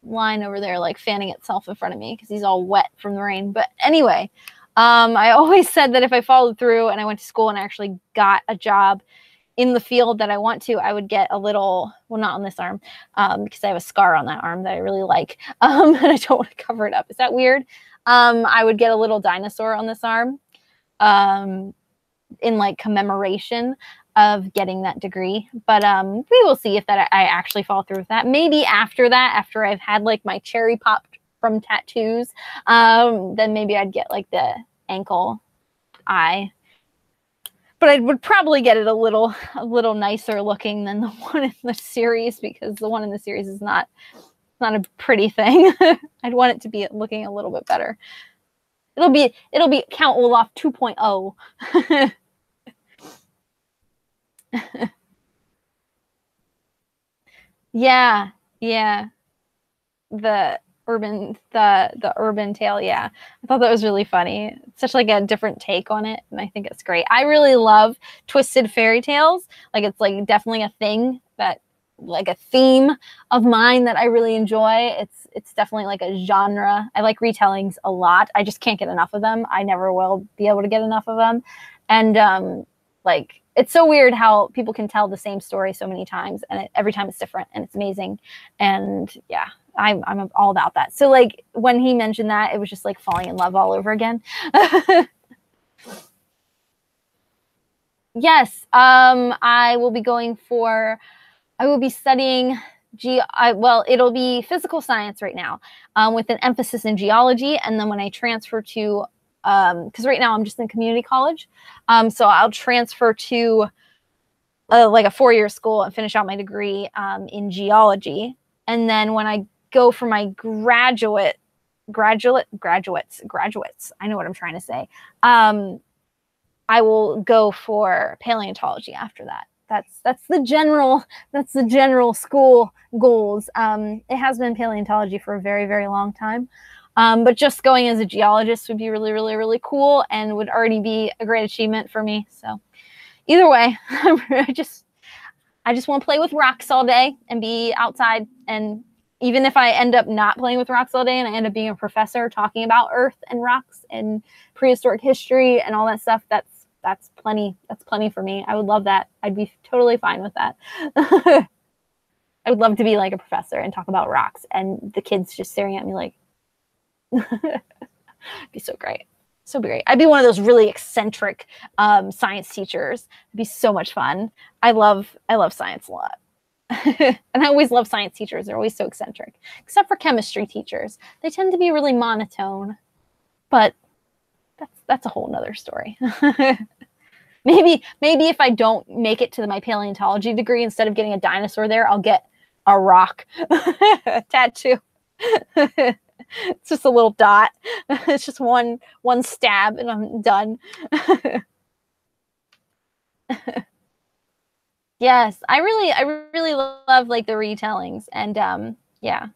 line over there, like fanning itself in front of me because he's all wet from the rain. But anyway, I always said that if I followed through and I went to school and I actually got a job in the field that I want to, I would get a little, well, not on this arm, because I have a scar on that arm that I really like, and I don't want to cover it up. Is that weird? I would get a little dinosaur on this arm, in like commemoration of getting that degree. But we will see if that I actually follow through with that. Maybe after that, after I've had like my cherry popped from tattoos, then maybe I'd get like the ankle eye. But I would probably get it a little nicer looking than the one in the series, because the one in the series is not a pretty thing. I'd want it to be looking a little bit better. It'll be Count Olaf 2.0. Yeah. The urban tale. Yeah, I thought that was really funny. It's such like a different take on it, and I think it's great. I really love twisted fairy tales. Like, it's like definitely a thing that, like, a theme of mine that I really enjoy. It's definitely like a genre. I like retellings a lot. I just can't get enough of them. I never will be able to get enough of them. And like, it's so weird how people can tell the same story so many times, and every time it's different, and it's amazing. And yeah, I'm all about that. So like, when he mentioned that, it was just like falling in love all over again. Yes, I will be studying it'll be physical science right now, with an emphasis in geology. And then when I transfer to, because right now I'm just in community college, so I'll transfer to like a 4-year school and finish out my degree in geology. And then when I go for my graduates, I know what I'm trying to say. I will go for paleontology after that. That's the general school goals. It has been paleontology for a very, very long time. But just going as a geologist would be really, really, really cool, and would already be a great achievement for me. So either way, I just want to play with rocks all day and be outside. And even if I end up not playing with rocks all day and I end up being a professor talking about Earth and rocks and prehistoric history and all that stuff, that's plenty. That's plenty for me. I would love that. I'd be totally fine with that. I would love to be like a professor and talk about rocks and the kids just staring at me like, it'd be so great. So great. I'd be one of those really eccentric science teachers. It'd be so much fun. I love science a lot. And I always love science teachers. They're always so eccentric, except for chemistry teachers. They tend to be really monotone, but that's a whole nother story. Maybe if I don't make it to my paleontology degree, instead of getting a dinosaur there, I'll get a rock tattoo. It's just a little dot. It's just one stab and I'm done. Yes, I really love like the retellings, and yeah.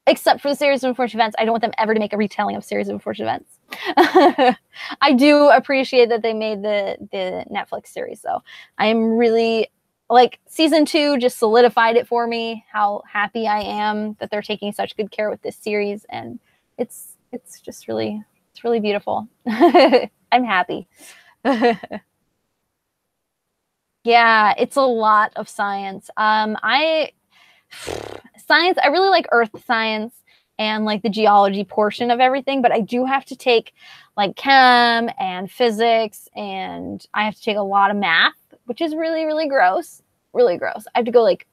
Except for the Series of Unfortunate Events, I don't want them ever to make a retelling of Series of Unfortunate Events. I do appreciate that they made the Netflix series, though. I am really, like, season 2 just solidified it for me, how happy I am that they're taking such good care with this series, and it's just really, it's really beautiful. I'm happy. Yeah, it's a lot of science. I really like earth science and like the geology portion of everything, but I do have to take like chem and physics, and I have to take a lot of math, which is really, really gross. Really gross. I have to go like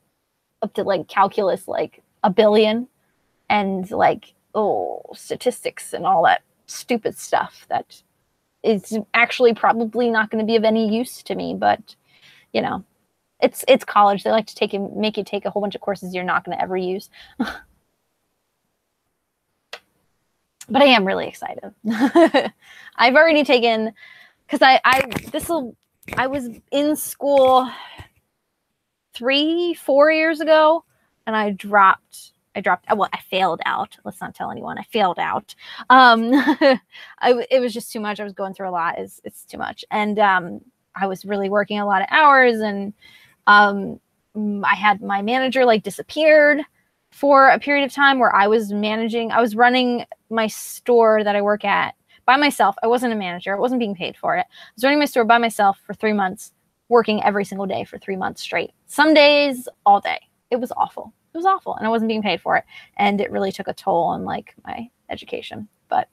up to like calculus, like a billion, and like, statistics and all that stupid stuff that is actually probably not going to be of any use to me, but you know, it's college. They like to make you take a whole bunch of courses you're not going to ever use. But I am really excited. I've already taken, because I was in school 3-4 years ago, and I failed out. Let's not tell anyone. I failed out. It was just too much. I was going through a lot. It's too much. And I was really working a lot of hours, and I had my manager like disappeared for a period of time where I was running my store that I work at by myself. I wasn't a manager. I wasn't being paid for it. I was running my store by myself for 3 months, working every single day for 3 months straight. Some days, all day. It was awful. It was awful. And I wasn't being paid for it. And it really took a toll on like my education. But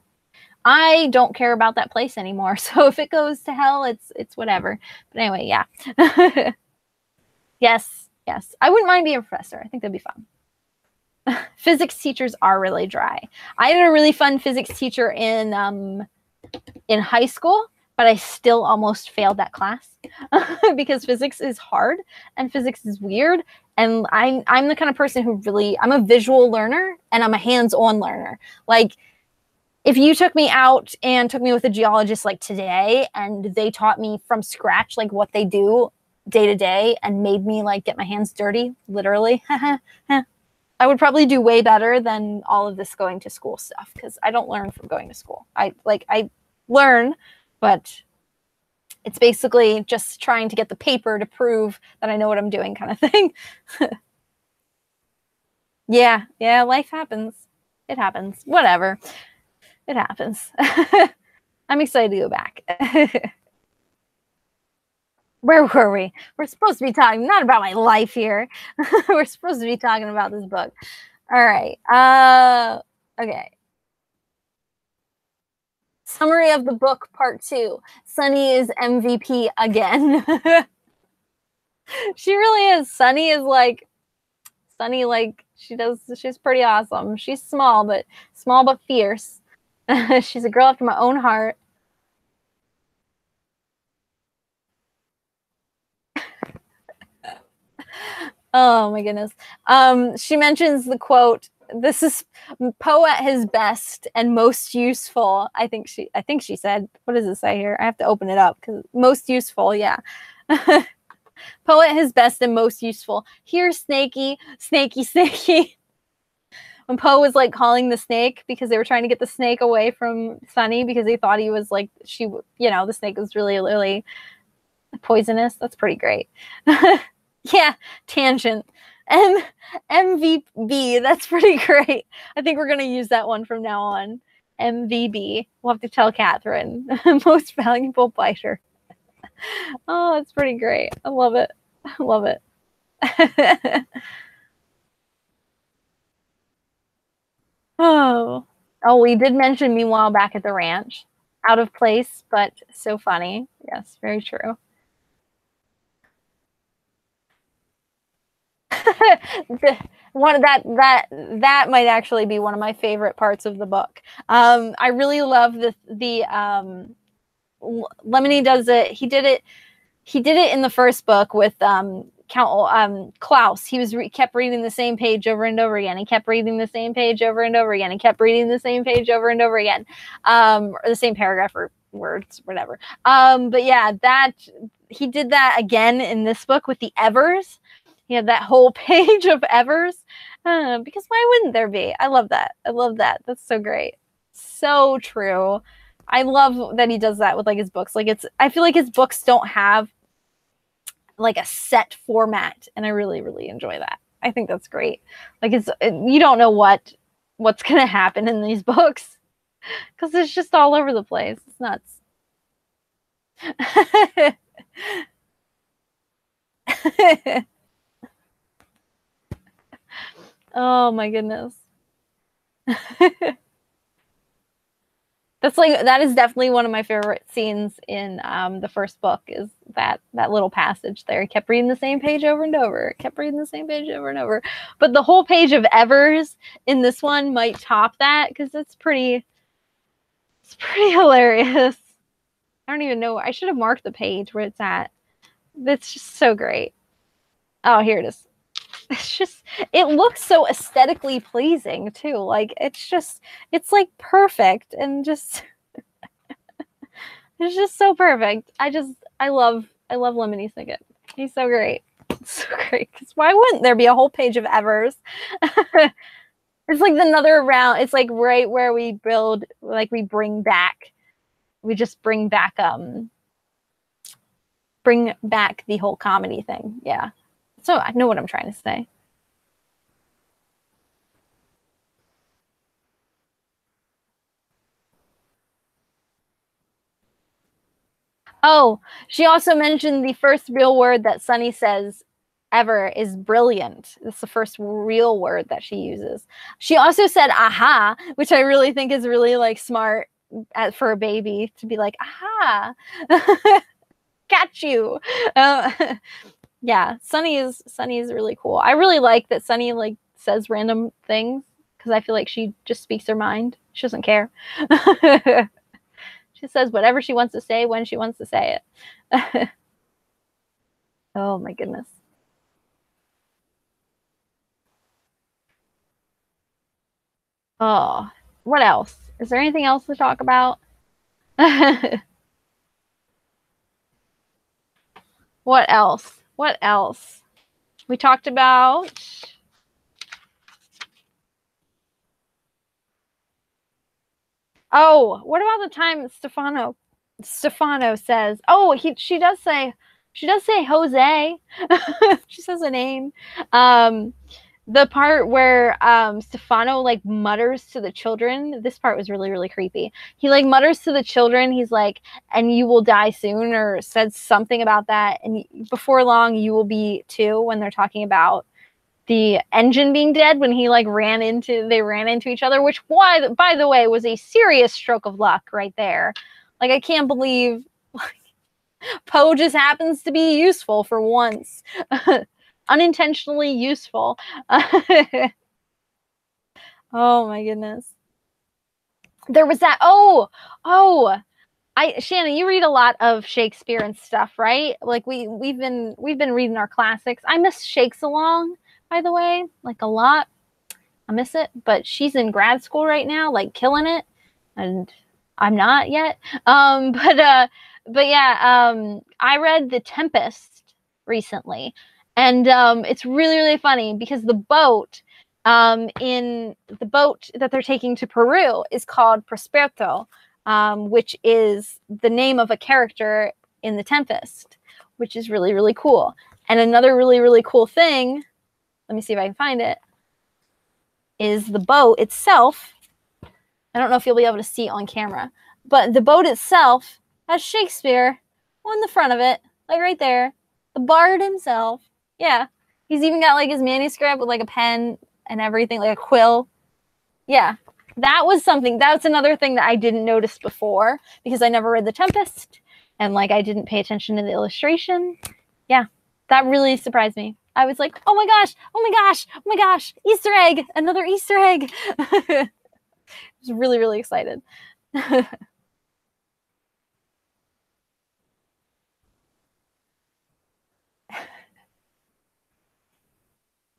I don't care about that place anymore. So if it goes to hell, it's whatever. But anyway, yeah. Yes. I wouldn't mind being a professor. I think that'd be fun. Physics teachers are really dry. I had a really fun physics teacher in high school, but I still almost failed that class because physics is hard and physics is weird. And I'm the kind of person who I'm a visual learner and I'm a hands-on learner. Like, if you took me out and took me with a geologist like today and they taught me from scratch like what they do day to day and made me like get my hands dirty, literally, I would probably do way better than all of this going to school stuff, because I don't learn from going to school. I learn, but it's basically just trying to get the paper to prove that I know what I'm doing kind of thing. Yeah, life happens. It happens. Whatever. It happens. I'm excited to go back. Where were we? We're supposed to be talking not about my life here. We're supposed to be talking about this book. All right. Okay. Summary of the book, part 2. Sunny is MVP again. She really is. Sunny, like, she's pretty awesome. She's small but fierce. She's a girl after my own heart. Oh my goodness. She mentions the quote, "This is Poe at his best and most useful." I think she said, what does it say here? I have to open it up because most useful, yeah. Poe at his best and most useful. Here, Snakey. When Poe was like calling the snake because they were trying to get the snake away from Sunny because they thought he was like, the snake was really, really poisonous. That's pretty great. Yeah, tangent. MVB, that's pretty great. I think we're going to use that one from now on. MVB. We'll have to tell Catherine. Most valuable biter. Oh, it's pretty great. I love it. I love it. Oh. Oh, we did mention Meanwhile Back at the Ranch. Out of place, but so funny. Yes, very true. One that might actually be one of my favorite parts of the book. I really love the Lemony does it. He did it in the first book with Count Klaus. He kept reading the same page over and over again. He kept reading the same page over and over again. He kept reading the same page over and over again, or the same paragraph or words, whatever. But yeah, that he did that again in this book with the Evers. He had that whole page of Evers, because why wouldn't there be? I love that. I love that. That's so great. So true. I love that he does that with like his books. Like I feel like his books don't have like a set format, and I really, really enjoy that. I think that's great. Like you don't know what's gonna happen in these books because it's just all over the place. It's nuts. Oh my goodness. That is definitely one of my favorite scenes in the first book, is that little passage there. He kept reading the same page over and over. Kept reading the same page over and over. But the whole page of Evers in this one might top that, because it's pretty hilarious. I don't even know. I should have marked the page where it's at. It's just so great. Oh, here it is. It looks so aesthetically pleasing too. Like it's like perfect, and just it's just so perfect. I love Lemony Snicket. He's so great. It's so great. Because why wouldn't there be a whole page of Evers? It's like another round. It's like right where we build, like we bring back the whole comedy thing. Yeah. So I know what I'm trying to say. Oh, she also mentioned the first real word that Sunny says ever is brilliant. It's the first real word that she uses. She also said aha, which I really think is really like smart for a baby to be like, aha, got you. Yeah, Sunny is really cool. I really like that Sunny like says random things, because I feel like she just speaks her mind. She doesn't care. She says whatever she wants to say when she wants to say it. Oh my goodness. Oh, what else? Is there anything else to talk about? What else? What else? We talked about. Oh, what about the time Stefano says, oh, she does say Jose. She says a name. The part where Stefano like mutters to the children, this part was really, really creepy. He like mutters to the children, he's like, and you will die soon, or said something about that, and before long you will be too, when they're talking about the engine being dead, when he like ran into each other, which, why, by the way, was a serious stroke of luck right there. Like, I can't believe like, Poe just happens to be useful for once. Unintentionally useful. Oh my goodness. There was that. Shannon, you read a lot of Shakespeare and stuff, right? Like we've been reading our classics. I miss Shakes Along, by the way, like a lot. I miss it, but she's in grad school right now, like killing it, and I'm not yet. But yeah, I read The Tempest recently, and it's really, really funny because the boat that they're taking to Peru is called Prosperto, which is the name of a character in The Tempest, which is really, really cool. And another really, really cool thing, let me see if I can find it, is the boat itself. I don't know if you'll be able to see it on camera, but the boat itself has Shakespeare on the front of it, like right there. The bard himself. Yeah. He's even got like his manuscript with like a pen and everything, like a quill. Yeah. That was something, that's another thing that I didn't notice before because I never read The Tempest and like I didn't pay attention to the illustration. Yeah. That really surprised me. I was like, oh my gosh, oh my gosh, oh my gosh, Easter egg, another Easter egg. I was really, really excited.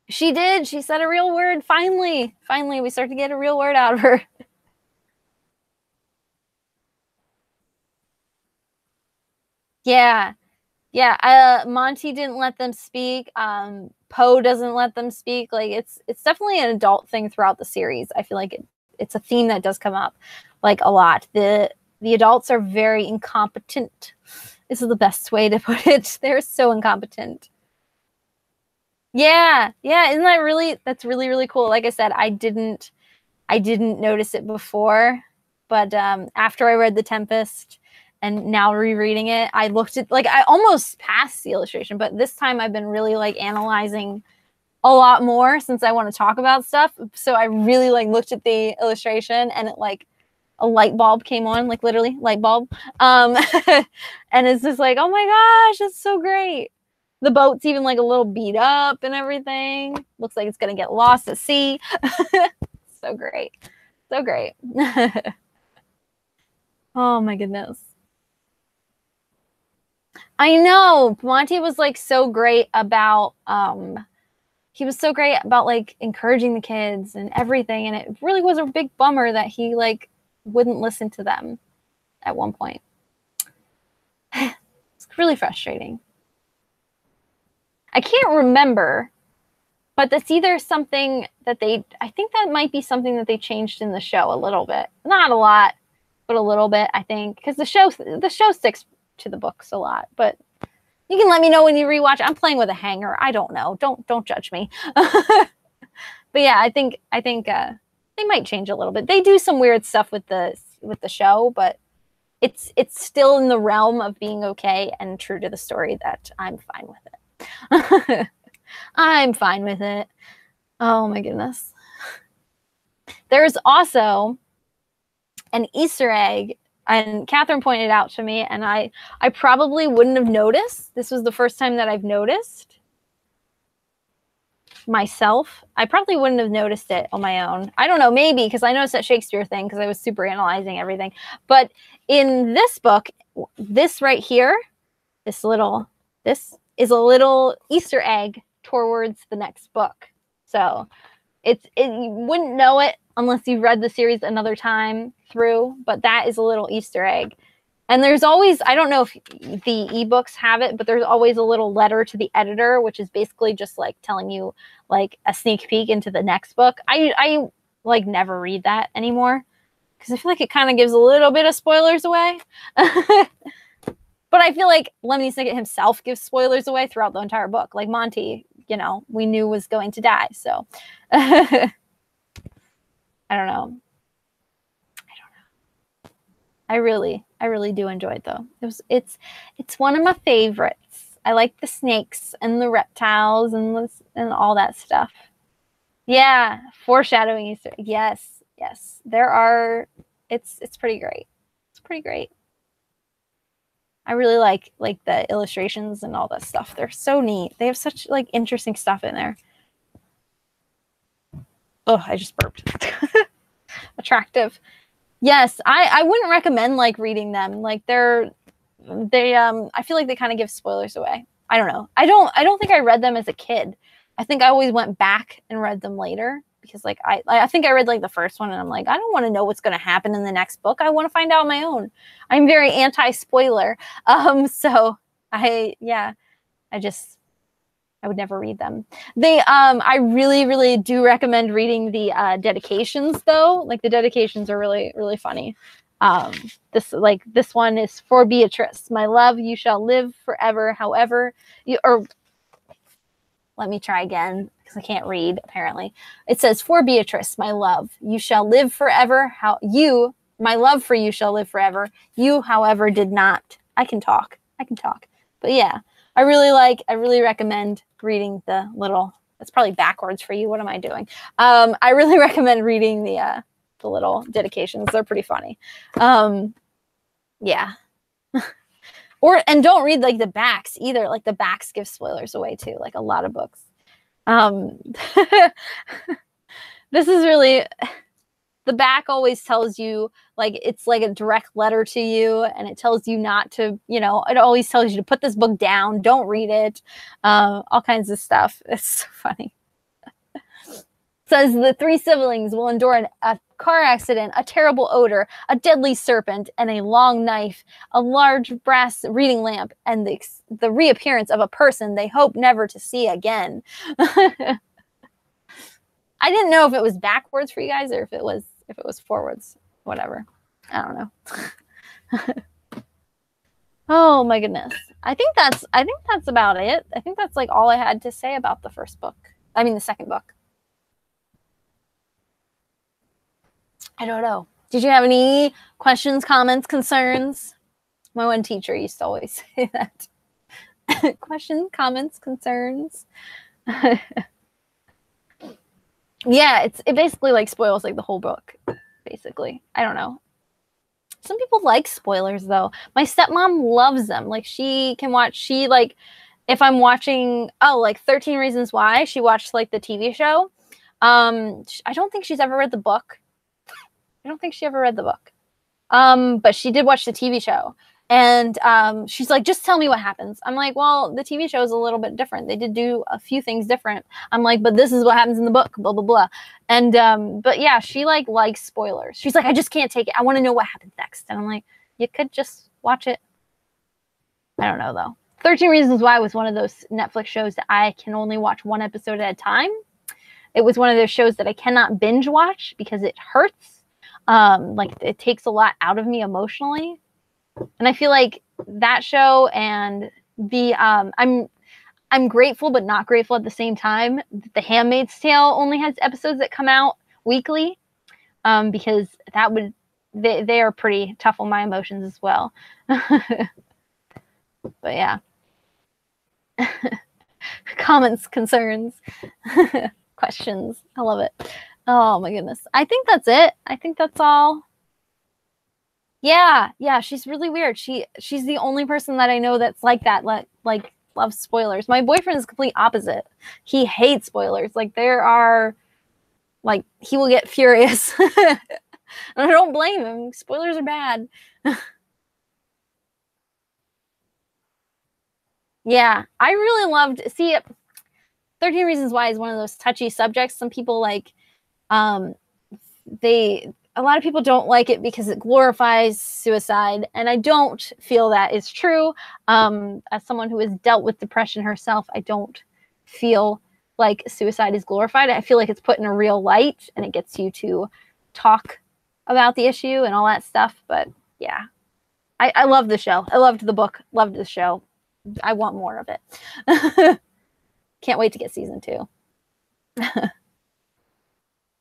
She did. She said a real word. Finally, we start to get a real word out of her. Yeah. Yeah. Monty didn't let them speak. Poe doesn't let them speak. Like it's definitely an adult thing throughout the series. I feel like it's a theme that does come up like a lot. The adults are very incompetent. This is the best way to put it. They're so incompetent. Yeah. Isn't that really, that's really, really cool. Like I said, I didn't notice it before, but after I read The Tempest and now rereading it, I looked at, like, I almost passed the illustration, but this time I've been really like analyzing a lot more since I want to talk about stuff. So I really like looked at the illustration and it like a light bulb came on, like literally light bulb. And it's just like, oh my gosh, that's so great. The boat's even like a little beat up and everything. Looks like it's going to get lost at sea. So great. So great. Oh my goodness. I know. Monty was like so great about he was so great about like encouraging the kids and everything, and it really was a big bummer that he like wouldn't listen to them at one point. It's really frustrating. I can't remember, but that's either something that I think that might be something that they changed in the show a little bit. Not a lot, but a little bit, I think, because the show sticks to the books a lot. But you can let me know when you rewatch. I'm playing with a hanger. I don't know. Don't judge me. But yeah, I think they might change a little bit. They do some weird stuff with the show, but it's still in the realm of being okay and true to the story that I'm fine with it. I'm fine with it. Oh my goodness. There's also an Easter egg, and Catherine pointed out to me, and I probably wouldn't have noticed. This was the first time that I've noticed myself. I probably wouldn't have noticed it on my own. I don't know, maybe because I noticed that Shakespeare thing because I was super analyzing everything. But in this book, this right here, this is a little Easter egg towards the next book. So you wouldn't know it unless you've read the series another time through, but that is a little Easter egg. And there's always, I don't know if the ebooks have it, but there's always a little letter to the editor, which is basically just like telling you like a sneak peek into the next book. I like never read that anymore because I feel like it kind of gives a little bit of spoilers away. But I feel like Lemony Snicket himself gives spoilers away throughout the entire book. Like Monty, you know, we knew was going to die. So I don't know. I really do enjoy it though. It's one of my favorites. I like the snakes and the reptiles and all that stuff. Yeah, foreshadowing Easter. Yes. There are. It's pretty great. It's pretty great. I really like the illustrations and all that stuff. They're so neat. They have such like interesting stuff in there. Oh, I just burped. Attractive. Yes, I wouldn't recommend like reading them. Like I feel like they kind of give spoilers away. I don't know. I don't think I read them as a kid. I think I always went back and read them later because like I think I read like the first one and I'm like, I don't want to know what's going to happen in the next book. I want to find out on my own. I'm very anti-spoiler. So I would never read them. I really do recommend reading the dedications though. Like the dedications are really, really funny. This one is for Beatrice. My love, you shall live forever. However, let me try again because I can't read apparently. It says, for Beatrice, my love, you shall live forever. My love for you shall live forever. You, however, did not. I can talk. I can talk. But yeah, I really recommend reading the little, it's probably backwards for you. What am I doing? I really recommend reading the little dedications. They're pretty funny. Yeah. And don't read like the backs either. Like the backs give spoilers away too, like a lot of books. This is really, the back always tells you, like, it's like a direct letter to you, and it tells you not to, it always tells you to put this book down, don't read it, all kinds of stuff. It's so funny. Says the 3 siblings will endure a car accident, a terrible odor, a deadly serpent, and a long knife, a large brass reading lamp, and the reappearance of a person they hope never to see again. I didn't know if it was backwards for you guys or if it was forwards. Whatever. I don't know. Oh my goodness. I think that's about it. I think that's like all I had to say about the second book. I don't know. Did you have any questions, comments, concerns? My one teacher used to always say that. Questions, comments, concerns. Yeah, it basically like spoils like the whole book, basically. I don't know. Some people like spoilers though. My stepmom loves them. Like if I'm watching, like 13 Reasons Why, she watched like the TV show. I don't think she's ever read the book. I don't think she ever read the book. But she did watch the TV show. And she's like, just tell me what happens. I'm like, well, the TV show is a little bit different. They did do a few things different. I'm like, but this is what happens in the book, blah, blah, blah. And, but yeah, she likes spoilers. She's like, I just can't take it. I want to know what happens next. And I'm like, you could just watch it. I don't know, though. 13 Reasons Why was one of those Netflix shows that I can only watch one episode at a time. It was one of those shows that I cannot binge watch because it hurts. Like, it takes a lot out of me emotionally. And I feel like that show and I'm grateful but not grateful at the same time. The Handmaid's Tale only has episodes that come out weekly, because they are pretty tough on my emotions as well. But yeah. Comments, concerns, questions. I love it. Oh my goodness. I think that's it. I think that's all. Yeah, she's really weird. She's the only person that I know that's like that, like loves spoilers. My boyfriend is the complete opposite. He hates spoilers. Like there are, like he will get furious. And I don't blame him. Spoilers are bad. Yeah, I really loved, 13 Reasons Why is one of those touchy subjects. Some people like, a lot of people don't like it because it glorifies suicide, and I don't feel that is true. As someone who has dealt with depression herself, I don't feel like suicide is glorified. I feel like it's put in a real light, and it gets you to talk about the issue and all that stuff. But yeah, I love the show. I loved the book, loved the show. I want more of it. Can't wait to get season 2.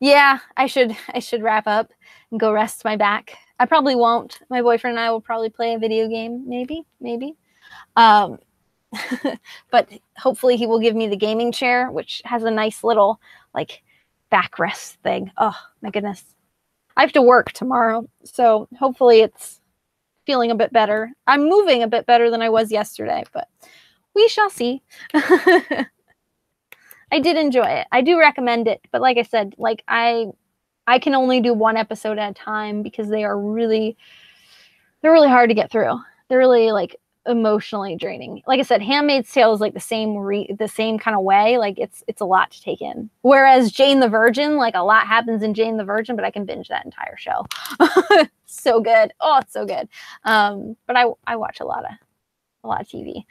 Yeah, I should wrap up and go rest my back. I probably won't. My boyfriend and I will probably play a video game, maybe. But hopefully he will give me the gaming chair, which has a nice little like backrest thing. Oh my goodness. I have to work tomorrow, so hopefully it's feeling a bit better. I'm moving a bit better than I was yesterday, but we shall see. I did enjoy it. I do recommend it. But like I said, like I can only do one episode at a time because they're really hard to get through. They're really like emotionally draining. Like I said, Handmaid's Tale is like the same kind of way. Like it's a lot to take in. Whereas Jane the Virgin, like a lot happens in Jane the Virgin, but I can binge that entire show. So good. Oh, it's so good. But I watch a lot of TV.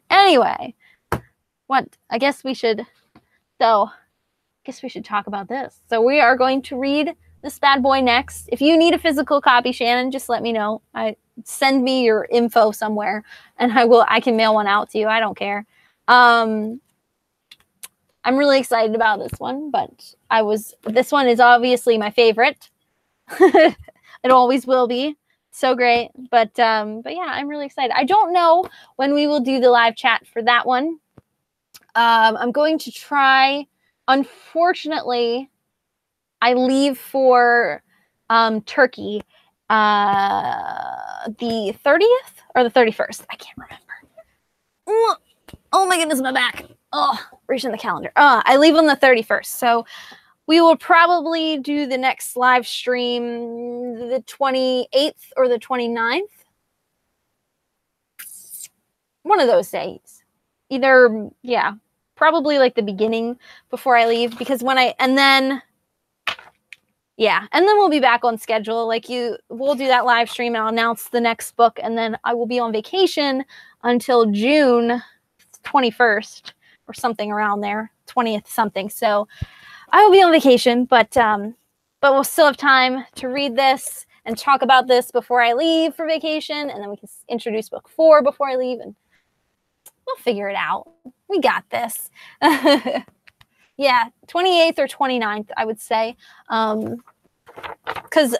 Anyway, I guess we should talk about this. So we are going to read this bad boy next. If you need a physical copy, Shannon, just let me know. Send me your info somewhere and I can mail one out to you. I don't care. I'm really excited about this one, but this one is obviously my favorite. It always will be. So great. But yeah, I'm really excited. I don't know when we will do the live chat for that one. I'm going to try. Unfortunately, I leave for Turkey the 30th or the 31st. I can't remember. Oh my goodness, my back. Oh, reaching the calendar. I leave on the 31st. So we will probably do the next live stream the 28th or the 29th. One of those days. Either, yeah, probably like the beginning before I leave, because when and then we'll be back on schedule. Like we'll do that live stream and I'll announce the next book, and then I will be on vacation until June 21st or something around there, 20th something. So I will be on vacation, but we'll still have time to read this and talk about this before I leave for vacation, and then we can introduce book 4 before I leave, and we'll figure it out. We got this. Yeah, 28th or 29th, I would say, because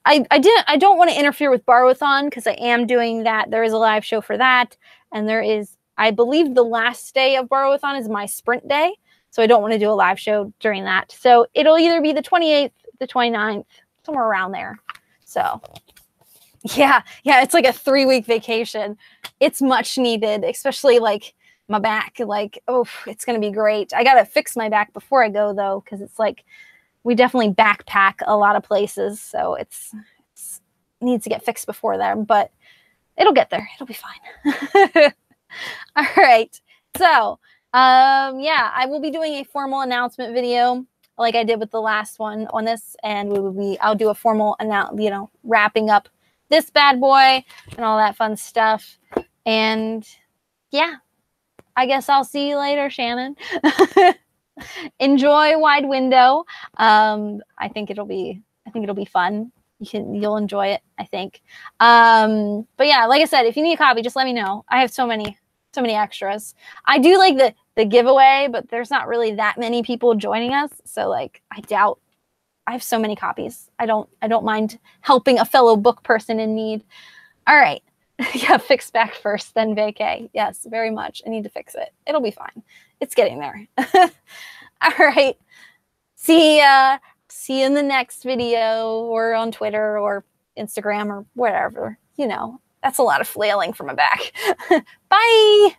I don't want to interfere with Borrowathon, because I am doing that. There is a live show for that, and there is, I believe, the last day of Borrowathon is my sprint day, so I don't want to do a live show during that. So it'll either be the 28th, the 29th, somewhere around there. So yeah, it's like a 3-week vacation. It's much needed, especially like my back. Like, oh, it's going to be great. I got to fix my back before I go, though, because it's like we definitely backpack a lot of places. So it's needs to get fixed before then, but it'll get there. It'll be fine. All right. So, yeah, I will be doing a formal announcement video like I did with the last one on this, and I'll do a formal wrapping up this bad boy and all that fun stuff. And yeah, I guess I'll see you later, Shannon. Enjoy Wide Window. I think it'll be fun. You'll enjoy it, I think. But yeah, like I said, if you need a copy, just let me know. I have so many extras. I do like the giveaway, but there's not really that many people joining us, so like I doubt. I have so many copies. I don't mind helping a fellow book person in need. All right. Yeah, fix back first, then vacay. Yes, very much. I need to fix it. It'll be fine. It's getting there. All right. See you in the next video, or on Twitter or Instagram or whatever. That's a lot of flailing from my back. Bye.